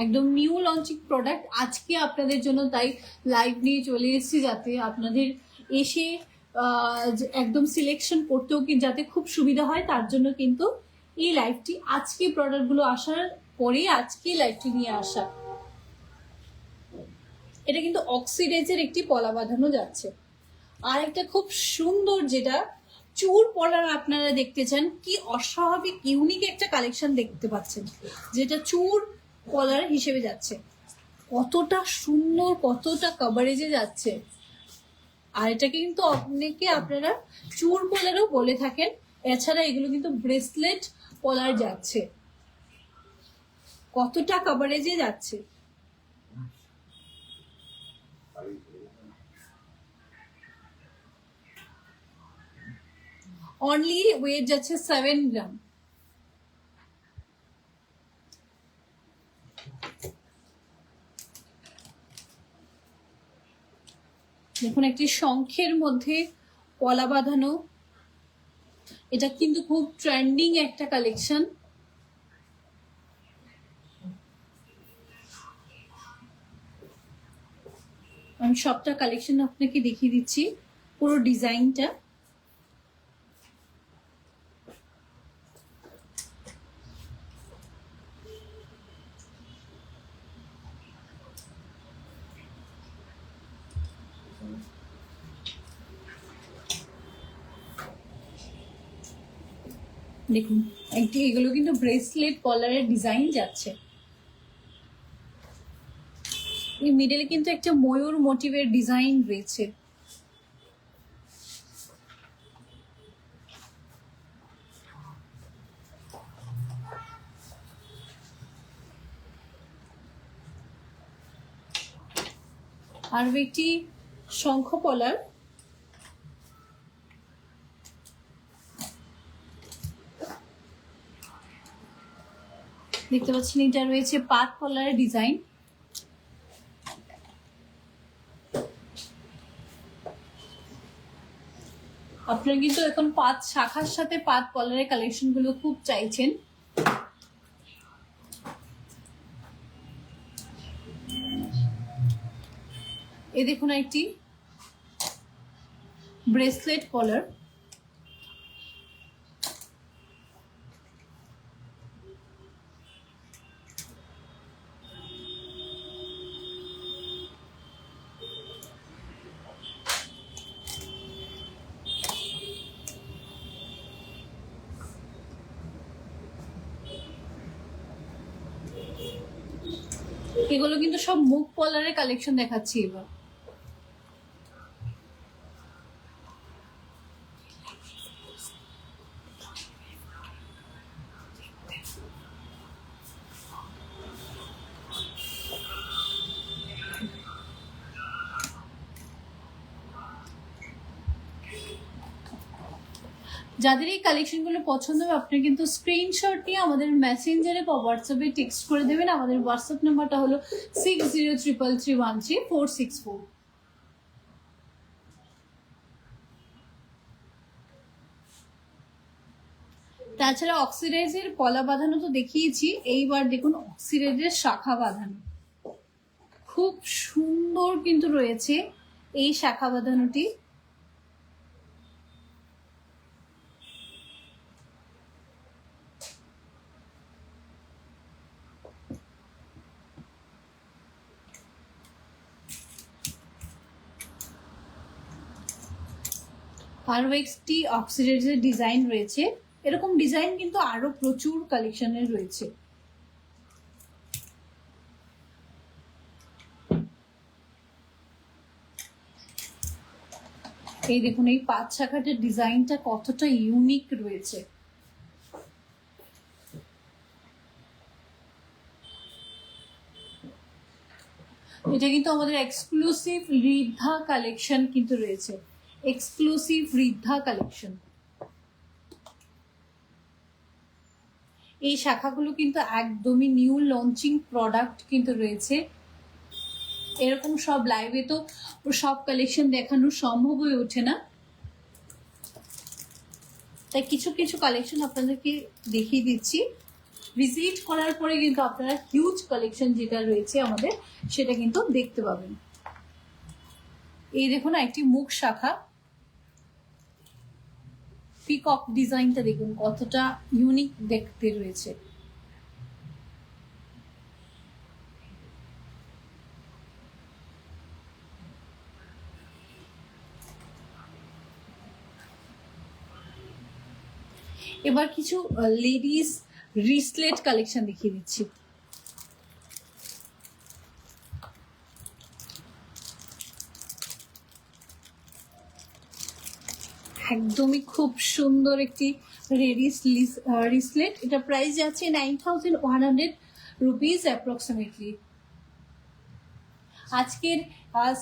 একদম নিউ লঞ্চিং প্রোডাক্ট আজকে আপনাদের জন্য, তাই লাইভ নিয়ে চলে এসেছি যাতে আপনাদের এসে একদম সিলেকশন করতেও যাতে খুব সুবিধা হয়, তার জন্য কিন্তু এই লাইভটি আজকে প্রোডাক্টগুলো আসার পরে আজকে লাইভটি নিয়ে আসা। এটা কিন্তু অক্সিডাইজের একটি পলা বাঁধানো যাচ্ছে। আর একটা খুব সুন্দর যেটা চুর পলার আপনারা দেখতে চান, কি অস্বাভাবিক ইউনিক একটা কালেকশন দেখতে পাচ্ছেন যেটা চুর পলার হিসেবে যাচ্ছে, কতটা সুন্দর কতটা কভারেজে যাচ্ছে। আর এটাকে কিন্তু অনেকে আপনারা চুর পলারও বলে থাকেন। এছাড়া এগুলো কিন্তু ব্রেসলেট পলার যাচ্ছে, কতটা কভারেজে যাচ্ছে। অনলি ওয়েট যাচ্ছে 7 গ্রাম। দেখুন একটি শঙ্খের মধ্যে পলা বাঁধানো, এটা কিন্তু খুব ট্রেন্ডিং একটা কালেকশন। আমি সবটা কালেকশন আপনাকে দেখিয়ে দিচ্ছি, পুরো ডিজাইনটা। দেখুন এগুলো কিন্তু ব্রেসলেট কলারের ডিজাইন যাচ্ছে। এই মিডলে কিন্তু একটা ময়ূর মোটিভের ডিজাইন রয়েছে। আর একটি শঙ্খ কলার, দেখতে পাচ্ছেন এটা রয়েছে পাত কলারের ডিজাইন। আপনারা কিন্তু এখন পাত শাখার সাথে পাত কলারের কালেকশন গুলো খুব চাইছেন। এ দেখুন একটি ব্রেসলেট কলার, এগুলো কিন্তু সব মুখ কলারের কালেকশন দেখাচ্ছি এবার। যাদের এই কালেকশনগুলো পছন্দ হবে আপনি কিন্তু স্ক্রিনশট নিয়ে আমাদের মেসেঞ্জারে বা হোয়াটসঅ্যাপে টেক্সট করে দেবেন। আমাদের হোয়াটসঅ্যাপ নাম্বারটা হলো 6033313464। তাছাড়া অক্সিডাইজের পলা বাঁধানো তো দেখিয়েছি, এইবার দেখুন অক্সিডাইজের শাখা বাঁধানো খুব সুন্দর কিন্তু রয়েছে এই শাখা বাঁধানোটি। আরও একটি অক্সিডাইজের ডিজাইন রয়েছে। এরকম ডিজাইন কিন্তু আরো প্রচুর কালেকশনের রয়েছে। এই দেখুন এই পাঁচ শাখাটার ডিজাইনটা কতটা ইউনিক রয়েছে। এটা কিন্তু আমাদের এক্সক্লুসিভ ঋদ্ধা কালেকশন কিন্তু রয়েছে, এক্সক্লুসিভ ঋদ্ধা কালেকশন। এই শাখাগুলো কিন্তু একদমই নিউ লঞ্চিং প্রোডাক্ট কিন্তু রয়েছে। এরকম সব লাইভে তো সব কালেকশন দেখানো সম্ভব হয়ে ওঠে না, তাই কিছু কিছু কালেকশন আপনাদেরকে দেখিয়ে দিচ্ছি। ভিজিট করার পরে কিন্তু আপনারা হিউজ কালেকশন যেটা রয়েছে আমাদের সেটা কিন্তু দেখতে পাবেন। এই দেখুন একটি মুখ শাখা, পিকক ডিজাইনটা দেখুন কতটা ইউনিক দেখতে রয়েছে। এবার কিছু লেডিস রিসলেট কালেকশন দেখিয়ে দিচ্ছি। একদমই খুব সুন্দর একটি লেডিস রিসলেট। এটা প্রাইস যাচ্ছে 9100 রুপিস অ্যাপ্রক্সিমেটলি। আজকের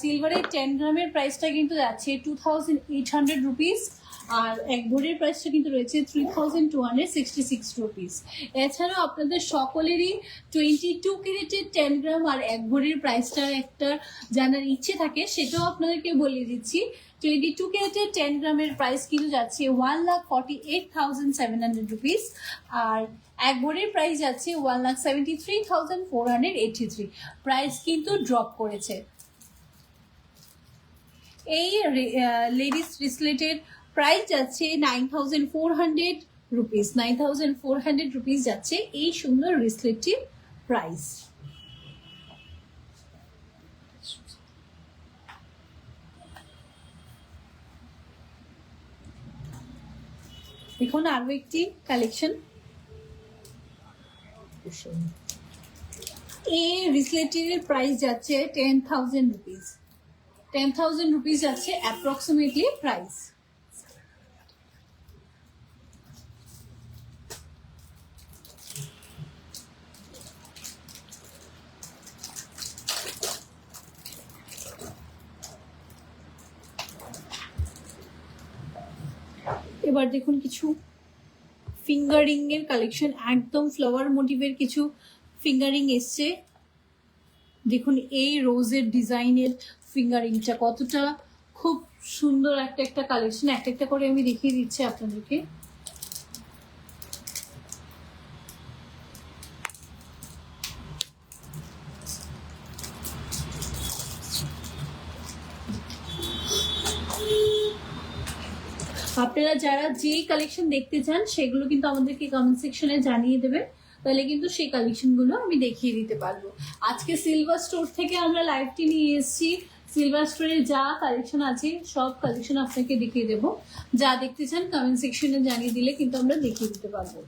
সিলভারের 10 গ্রামের প্রাইসটা কিন্তু যাচ্ছে 2800 রুপিস, আর এক ভরির প্রাইসটা কিন্তু রয়েছে 3266 রুপিস। এছাড়াও আপনাদের সকলেরই 22 ক্যারেটের 10 গ্রাম আর এক ভরির প্রাইসটা একটা জানার ইচ্ছে থাকে, সেটাও আপনাদেরকে বলে দিচ্ছি। 22 ক্যারেটের 10 গ্রামের প্রাইস কিন্তু যাচ্ছে 1,48,700 রুপিস, আর এক ভরির প্রাইস যাচ্ছে 1,73,483। প্রাইস কিন্তু ড্রপ করেছে। এই লেডিস রিসলেটের প্রাইস যাচ্ছে 9,400 রুপিস। 9,400 রুপিস যাচ্ছে এই সুন্দর রিসলেটটির প্রাইস। এখন আরো একটি কালেকশন, এই রিসলেটের প্রাইস যাচ্ছে 10,000 রুপিস। 10,000 রুপিস যাচ্ছে অ্যাপ্রক্সিমেটলি প্রাইস। এবার দেখুন কিছু ফিঙ্গারিং এর কালেকশন, একদম ফ্লাওয়ার মোটিভের কিছু ফিঙ্গারিং এসছে। দেখুন এই রোজের ডিজাইনের ফিঙ্গারিংটা কতটা খুব সুন্দর, একটা একটা কালেকশন, একটা একটা করে আমি দেখিয়ে দিচ্ছি আপনাদেরকে। আপনারা যারা যেই কালেকশন দেখতে চান সেগুলো কিন্তু আমাদেরকে কমেন্ট সেকশনে জানিয়ে দেবেন, তাহলে কিন্তু সেই কালেকশনগুলো আমি দেখিয়ে দিতে পারবো। আজকে সিলভার স্টোর থেকে আমরা লাইভটি নিয়ে এসেছি। সিলভার স্টোরে যা কালেকশন আছে সব কালেকশন আপনাকে দেখিয়ে দেবো। যা দেখতে চান কমেন্ট সেকশনে জানিয়ে দিলে কিন্তু আমরা দেখিয়ে দিতে পারবো।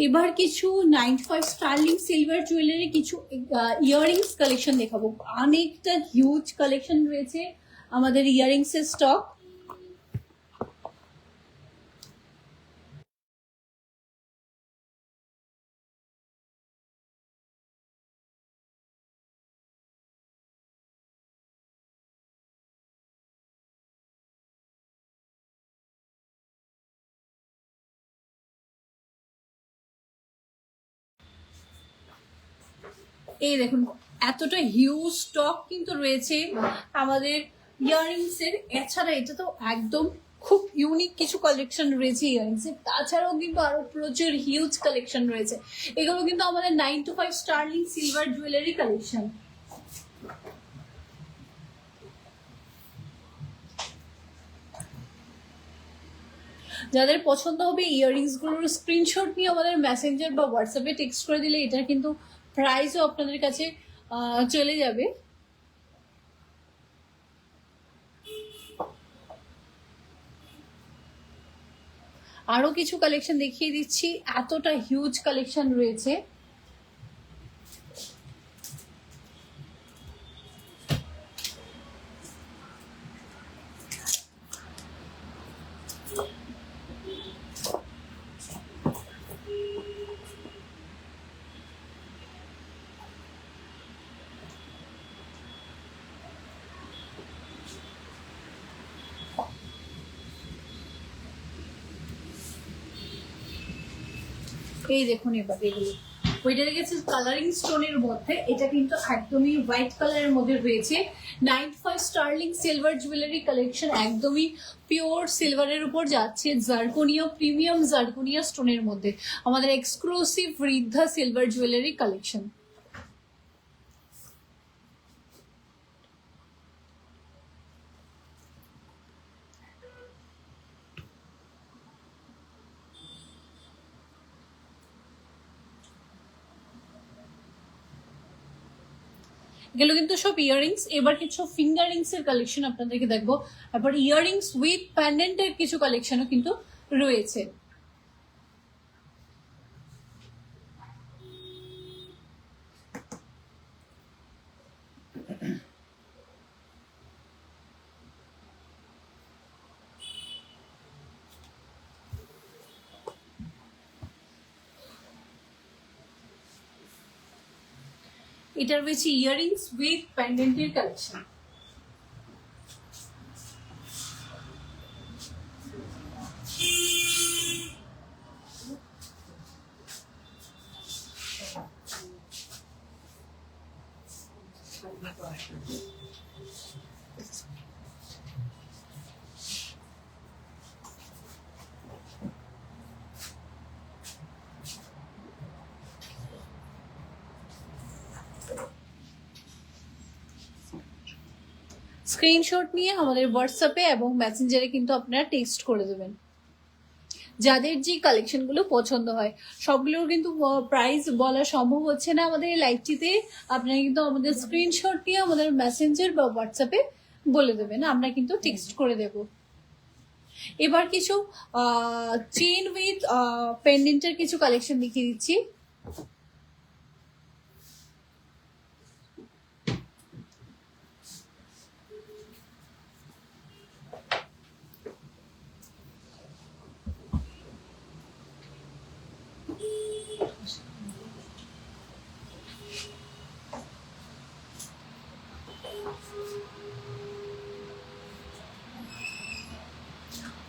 এবার কিছু 95 স্টার্লিং সিলভার জুয়েলারি কিছু ইয়াররিংস কালেকশন দেখাবো। অনেকটা হিউজ কালেকশন রয়েছে আমাদের ইয়াররিংস এর স্টক। এই দেখুন এতটা হিউজ স্টক কিন্তু রয়েছে আমাদের ইয়াররিংস এর। এছাড়া এটা তো একদম খুব ইউনিক কিছু কালেকশন রয়েছে ইয়াররিংস এর, তাছাড়াও কিন্তু আরো প্রচুর হিউজ কালেকশন রয়েছে। এগুলো কিন্তু আমাদের 9 to 5 sterling silver jewellery collection. যাদের পছন্দ হবে ইয়াররিংস গুলোর স্ক্রিনশট নিয়ে আমাদের মেসেঞ্জার বা হোয়াটসঅ্যাপে টেক্সট করে দিলে এটার কিন্তু প্রাইসও আপনাদের কাছে চলে যাবে। আরো কিছু কালেকশন দেখিয়ে দিচ্ছি, এতটা হিউজ কালেকশন রয়েছে। এই দেখুন এবার এগুলো ওইটা গেছে কালারিং স্টোনের মধ্যে, এটা কিন্তু একদমই হোয়াইট কালারের মধ্যে রয়েছে। 95 স্টার্লিং সিলভার জুয়েলারি কালেকশন, একদমই পিওর সিলভারের উপর যাচ্ছে, জার্কোনিয়া প্রিমিয়াম জার্কোনিয়া স্টোনের মধ্যে আমাদের exclusive Riddha silver jewellery collection. এগুলো কিন্তু সব ইয়াররিংস। এবার কিছু ফিঙ্গারিংস এর কালেকশন আপনাদেরকে দেখবো, তারপর ইয়াররিংস উইথ প্যান্ডেন্ট এর কিছু কালেকশনও কিন্তু রয়েছে। এটা রয়েছে ইয়াররিংস উইথ প্যান্ডেন্টের কালেকশন। স্ক্রিনশট নিয়ে আমাদের হোয়াটসঅ্যাপে এবং মেসেঞ্জারে কিন্তু আপনারা টেক্সট করে দেবেন। যাদের যে কালেকশনগুলো পছন্দ হয়, সবগুলোর কিন্তু প্রাইস বলা সম্ভব হচ্ছে না আমাদের এই লাইভটিতে। আপনারা কিন্তু আমাদের স্ক্রিনশট নিয়ে আমাদের মেসেঞ্জার বা হোয়াটসঅ্যাপে বলে দেবেন, আমরা কিন্তু টেক্সট করে দেব। এবার কিছু চেইন উইথ পেন্ডেন্টের কিছু কালেকশন দেখিয়ে দিচ্ছি।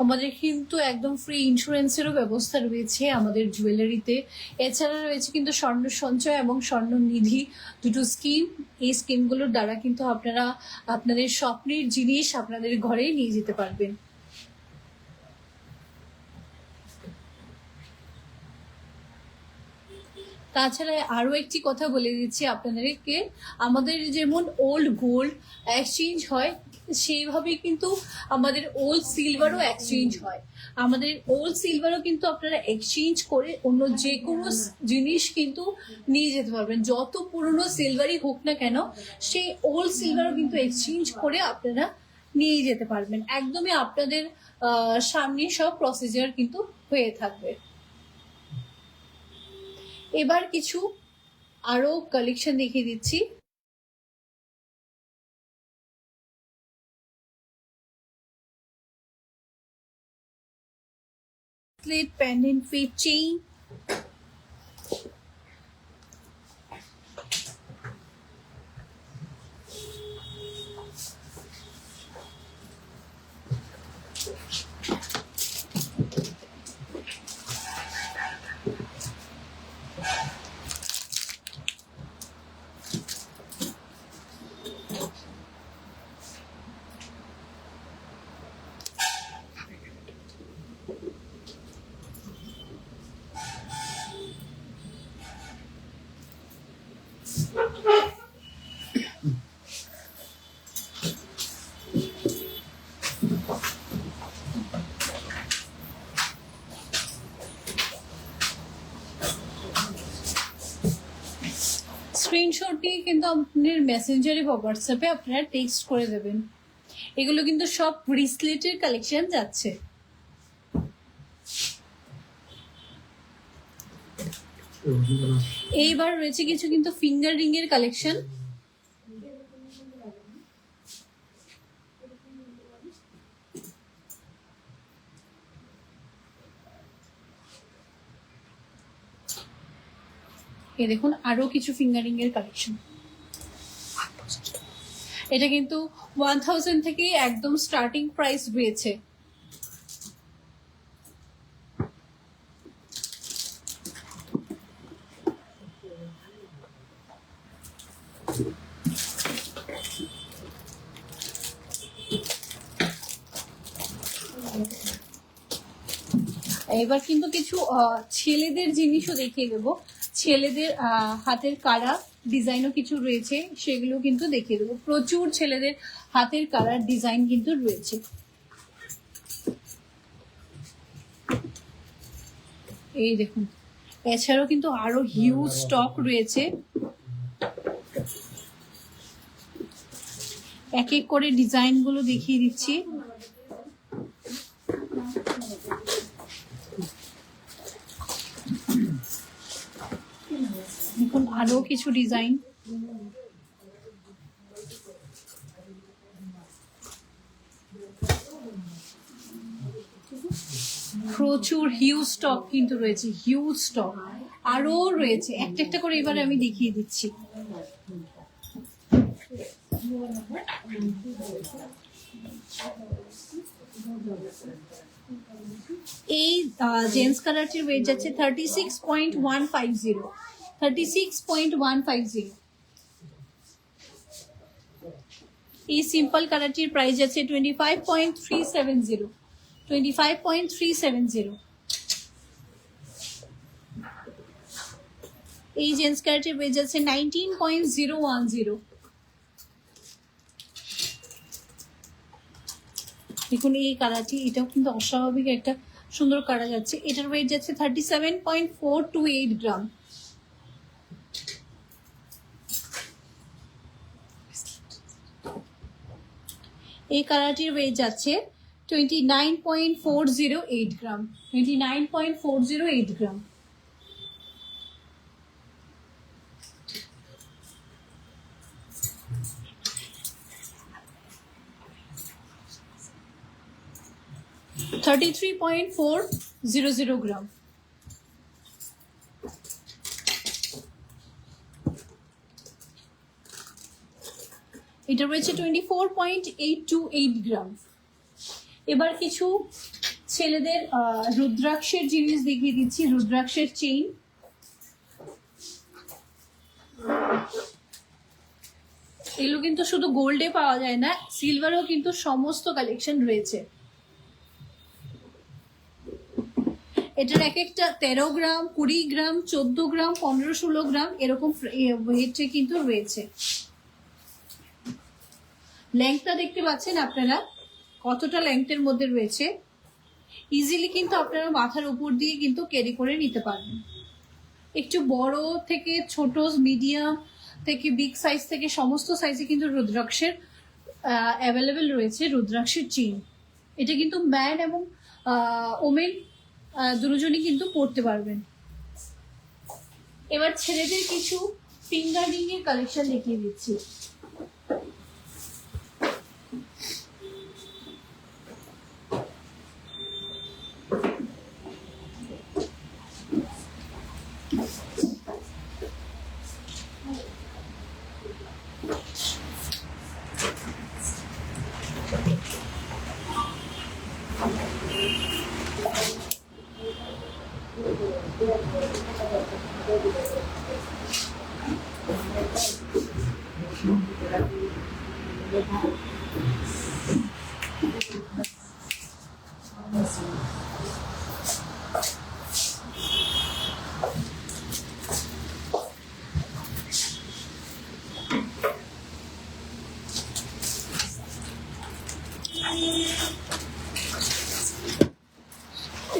আমাদের কিন্তু একদম ফ্রি ইন্স্যুরেন্সেরও ব্যবস্থা রয়েছে আমাদের জুয়েলারিতে। এছাড়া রয়েছে কিন্তু স্বর্ণ সঞ্চয় এবং স্বর্ণ নিধি দুটো স্কিম। এই স্কিমগুলোর দ্বারা কিন্তু আপনারা আপনাদের স্বপ্নের জিনিস আপনাদের ঘরে নিয়ে যেতে পারবেন। তাছাড়া আরও একটি কথা বলে দিচ্ছি আপনাদেরকে, আমাদের যেমন ওল্ড গোল্ড এক্সচেঞ্জ হয়, সেইভাবেই কিন্তু আমাদের ওল্ড সিলভারও এক্সচেঞ্জ হয়। আমাদের ওল্ড সিলভারও কিন্তু আপনারা এক্সচেঞ্জ করে অন্য যে কোনো জিনিস কিন্তু নিয়ে যেতে পারবেন। যত পুরনো সিলভারই হোক না কেন, সেই ওল্ড সিলভারও কিন্তু এক্সচেঞ্জ করে আপনারা নিয়ে যেতে পারবেন। একদমই আপনাদের সামনে সব প্রসিজার কিন্তু হয়ে থাকবে। এবার কিছু আরো কালেকশন দেখিয়ে দিচ্ছি। Slit pendant with chain, screenshot দিয়ে কিন্তু আপনার মেসেঞ্জারে বা হোয়াটসঅ্যাপে আপনারা টেক্সট করে দেবেন। এগুলো কিন্তু সব ব্রেসলেটের কালেকশন যাচ্ছে। এইবার রয়েছে কিছু কিন্তু ফিঙ্গার রিং এর কালেকশন। এই দেখুন আরো কিছু ফিঙ্গারিং এর কালেকশন। এটা কিন্তু 1000 থেকে একদম স্টার্টিং প্রাইস রয়েছে। এবার কিন্তু কিছু ছেলেদের জিনিসও দেখিয়ে দেবো। ছেলেদের হাতের কারা ডিজাইনও কিছু রয়েছে, সেগুলো কিন্তু দেখিয়ে দেবো। প্রচুর ছেলেদের হাতের কারার ডিজাইন কিন্তু রয়েছে। এই দেখুন, এছাড়াও কিন্তু আরো হিউজ স্টক রয়েছে। এক এক করে ডিজাইন গুলো দেখিয়ে দিচ্ছি। দেখুন আরো কিছু ডিজাইন। প্রচুর হিউজ স্টক কিন্তু রয়েছে, হিউজ স্টক আরো রয়েছে। একটা একটা করে এবারে আমি দেখিয়ে দিচ্ছি। এই জেন্টস কালারটির ওয়েট যাচ্ছে 36.150, 36.150। এই সিম্পল কালারটির প্রাইস যাচ্ছে 25.370, 25.370। এই জেন্টস কালারটির ওয়েট যাচ্ছে 19.010। দেখুন এই কালারটি, এটাও কিন্তু অস্বাভাবিক একটা সুন্দর কালার যাচ্ছে। এটার ওয়েট যাচ্ছে 37.428 গ্রাম। এই কালারটির ওয়েট যাচ্ছে 29.408 গ্রাম। 29.408 গ্রাম। $33.400 গ্রাম। এটা রয়েছে 24.828 গ্রাম। এবার কিছু ছেলেদের রুদ্রাক্ষের জিনিস দেখিয়ে দিচ্ছি। রুদ্রাক্ষের চেইন, এগুলো কিন্তু শুধু গোল্ডে পাওয়া যায় না, সিলভারেও কিন্তু সমস্ত কালেকশন রয়েছে। এটার এক একটা 13 গ্রাম, 20 গ্রাম, 14 গ্রাম, 15-16 গ্রাম এরকম ওয়েটে কিন্তু রয়েছে। লেংথটা দেখতে পাচ্ছেন আপনারা কতটা লেংথের মধ্যে রয়েছে। ইজিলি কিন্তু আপনারা মাথার উপর দিয়ে কিন্তু ক্যারি করে নিতে পারবেন। একটু বড় থেকে ছোট, মিডিয়াম থেকে বিগ সাইজ থেকে সমস্ত সাইজে কিন্তু রুদ্রাক্ষের অ্যাভেলেবেল রয়েছে। রুদ্রাক্ষের চেইন, এটা কিন্তু ম্যান এবং ওমেন দুজনই কিন্তু পড়তে পারবেন। এবার ছেলেদের কিছু ফিঙ্গার রিং এর কালেকশন দেখিয়ে দিচ্ছি।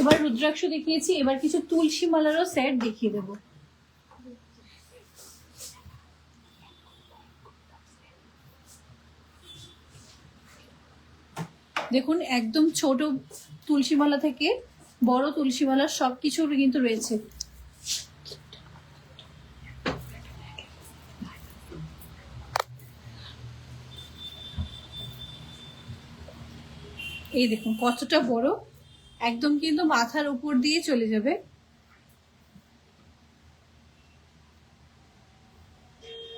এবার রুদ্রাক্ষ দেখিয়েছি, এবার কিছু তুলসী মালারও সেট দেখিয়ে দেবো। দেখুন একদম ছোট তুলসী মালা থেকে বড় তুলসী মালা সবকিছু কিন্তু রয়েছে। এই দেখুন কতটা বড়, একদম কিন্তু মাথার উপর দিয়ে চলে যাবে।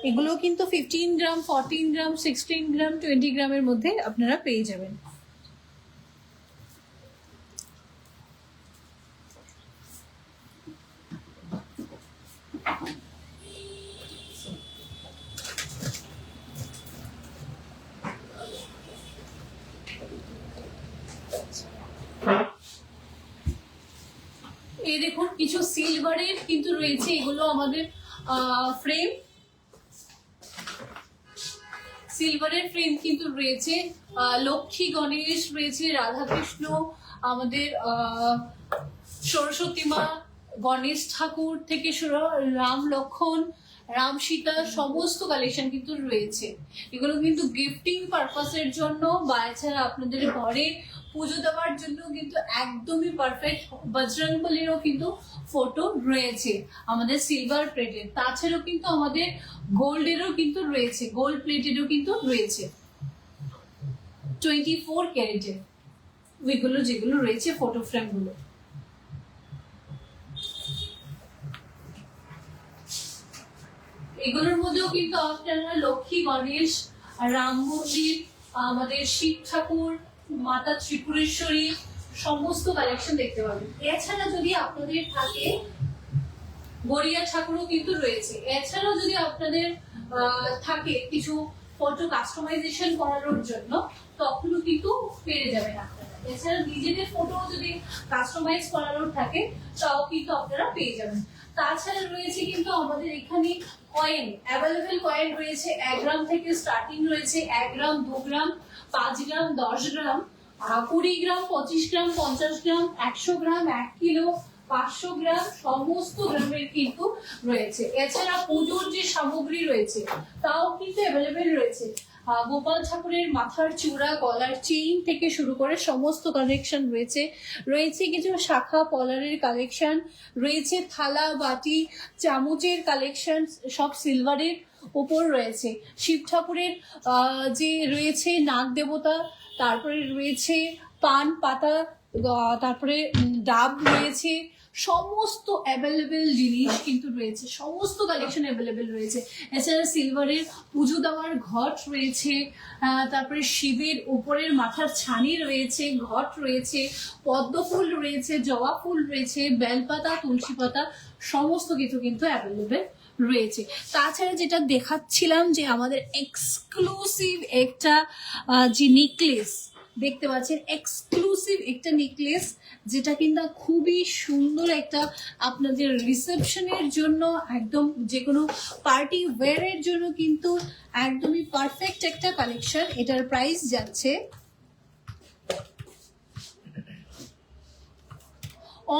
এগুলো কিন্তু 15 গ্রাম, 14 গ্রাম, 16 গ্রাম, 20 গ্রামের মধ্যে আপনারা পেয়ে যাবেন। এই দেখুন কিছু সিলভারের কিন্তু রয়েছে, এগুলো আমাদের ফ্রেম, সিলভারের ফ্রেম কিন্তু রয়েছে। লক্ষ্মী গণেশ রয়েছে, রাধাকৃষ্ণ, আমাদের সরস্বতী মা, গণেশ ঠাকুর থেকে শুরু রাম লক্ষণ, রাম সীতা সমস্ত কালেকশন কিন্তু রয়েছে। এগুলো কিন্তু গিফটিং পারপাসের জন্য বা এছাড়া আপনাদের ঘরে পুজো দেওয়ার জন্য কিন্তু একদমই পারফেক্ট। বজরংবলীরও কিন্তু ফটো রয়েছে আমাদের সিলভার প্লেটের, তাছাড়াও কিন্তু আমাদের গোল্ডেরও কিন্তু রয়েছে, গোল্ড প্লেটেরও কিন্তু রয়েছে 24 ক্যারেটের ওইগুলো যেগুলো রয়েছে ফটো ফ্রেম গুলো। এগুলোর মধ্যেও কিন্তু আপনারা লক্ষ্মী গণেশ, রাম মন্দির, আমাদের শিব ঠাকুর, মাতা ত্রিপুরেশ্বরী সমস্ত কালেকশন দেখতে পাবেন। এছাড়া যদি আপনাদের থাকে গড়িয়া ঠাকুরও কিন্তু রয়েছে। এছাড়াও যদি আপনাদের থাকে কিছু ফটো কাস্টমাইজেশন করানোর জন্য তখনও কিন্তু পেয়ে যাবেন আপনারা। এছাড়া নিজেদের ফটো যদি কাস্টমাইজ করানোর থাকে তাও কিন্তু আপনারা পেয়ে যাবেন। তাছাড়া রয়েছে কিন্তু আমাদের এখানে কয়েন, অ্যাভেলেবেল কয়েন রয়েছে। 1 গ্রাম থেকে স্টার্টিং রয়েছে, 1 গ্রাম, 2 গ্রাম, 5 গ্রাম, 10 গ্রাম 20 গ্রাম, 25 গ্রাম, 50 গ্রাম, 100 গ্রাম, 1 কিলো, 500 গ্রাম, সমস্ত গ্রামের কিন্তু রয়েছে। এছাড়া পুজোর যে সামগ্রী রয়েছে তাও কিন্তু অ্যাভেলেবেল রয়েছে। গোপাল ঠাকুরের মাথার চূড়া, গলার চেইন থেকে শুরু করে সমস্ত কালেকশন রয়েছে। রয়েছে কিছু শাখা পলারের কালেকশন, রয়েছে থালা বাটি চামচের কালেকশন, সব সিলভারের উপর রয়েছে। শিব ঠাকুরের যে রয়েছে নাগ দেবতা, তারপরে রয়েছে পান পাতা, তারপরে ডাব রয়েছে, সমস্ত অ্যাভেলেবেল জিনিস কিন্তু রয়েছে, সমস্ত কালেকশন অ্যাভেলেবেল রয়েছে। এছাড়া সিলভারের পুজো দেওয়ার ঘট রয়েছে, তারপরে শিবের উপরের মাথার ছানি রয়েছে, ঘট রয়েছে, পদ্ম ফুল রয়েছে, জবা ফুল রয়েছে, বেলপাতা, তুলসী পাতা, সমস্ত কিছু কিন্তু অ্যাভেলেবেল রয়েছে। তাছাড়া যেটা দেখাচ্ছিলাম যে আমাদের এক্সক্লুসিভ একটা যে নেকলেস দেখতে পাচ্ছেন, এক্সক্লুসিভ একটা নেকলেস, যেটা কিন্তু খুবই সুন্দর একটা আপনাদের রিসেপশনের জন্য, একদম যে কোনো পার্টি ওয়্যারের জন্য কিন্তু একদমই পারফেক্ট একটা কালেকশন। এটার প্রাইস যাচ্ছে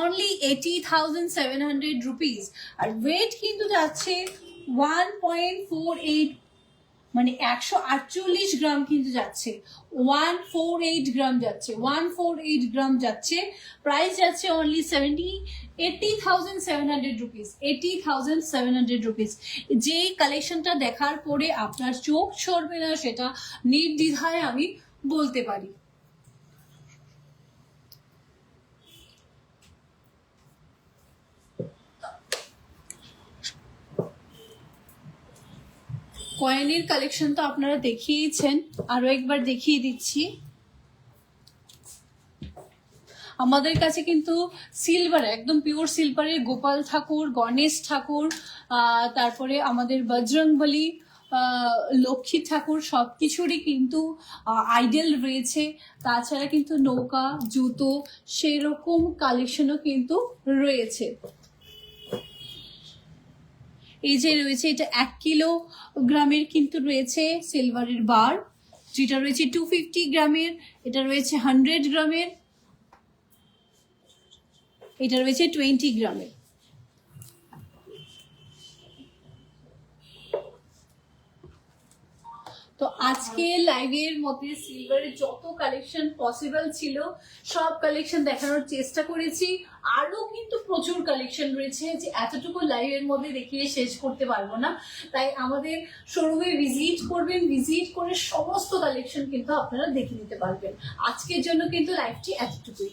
অনলি 80,700 রুপিস, আর ওয়েট কিন্তু যাচ্ছে 1.48, মানে 148 গ্রাম কিন্তু যাচ্ছে, 148 গ্রাম যাচ্ছে, 148 গ্রাম যাচ্ছে। প্রাইস যাচ্ছে অনলি 80,700 রুপিস, 80,700 রুপিস। যে কালেকশনটা দেখার পরে আপনার চোখ সরবে না সেটা নির্দ্বিধায় আমি বলতে পারি। কয়েনের কালেকশন তো আপনারা দেখিয়েছেন, আরো একবার দেখিয়ে দিচ্ছি। আমাদের কাছে কিন্তু সিলভার, একদম পিওর সিলভারের গোপাল ঠাকুর, গণেশ ঠাকুর, তারপরে আমাদের বজরংবলী, লক্ষ্মী ঠাকুর, সবকিছুরই কিন্তু আইডল রয়েছে। তাছাড়া কিন্তু নৌকা, জুতো, সেরকম কালেকশনও কিন্তু রয়েছে। এই যে রয়েছে, এটা 1 কিলোগ্রামের কিন্তু রয়েছে সিলভারের বার, যেটা রয়েছে 250 গ্রামের, এটা রয়েছে 100 গ্রামের, এটা রয়েছে 20 গ্রামের। তো আজকে লাইভের মধ্যে সিলভারের যত কালেকশন পসিবল ছিল সব কালেকশন দেখানোর চেষ্টা করেছি। আরো কিন্তু প্রচুর কালেকশন রয়েছে, যে এতটুকু লাইভের মধ্যে দেখিয়ে শেষ করতে পারবো না। তাই আমাদের শোরুমে ভিজিট করবেন, ভিজিট করে সমস্ত কালেকশন কিন্তু আপনারা দেখে নিতে পারবেন। আজকের জন্য কিন্তু লাইভটি এতটুকুই।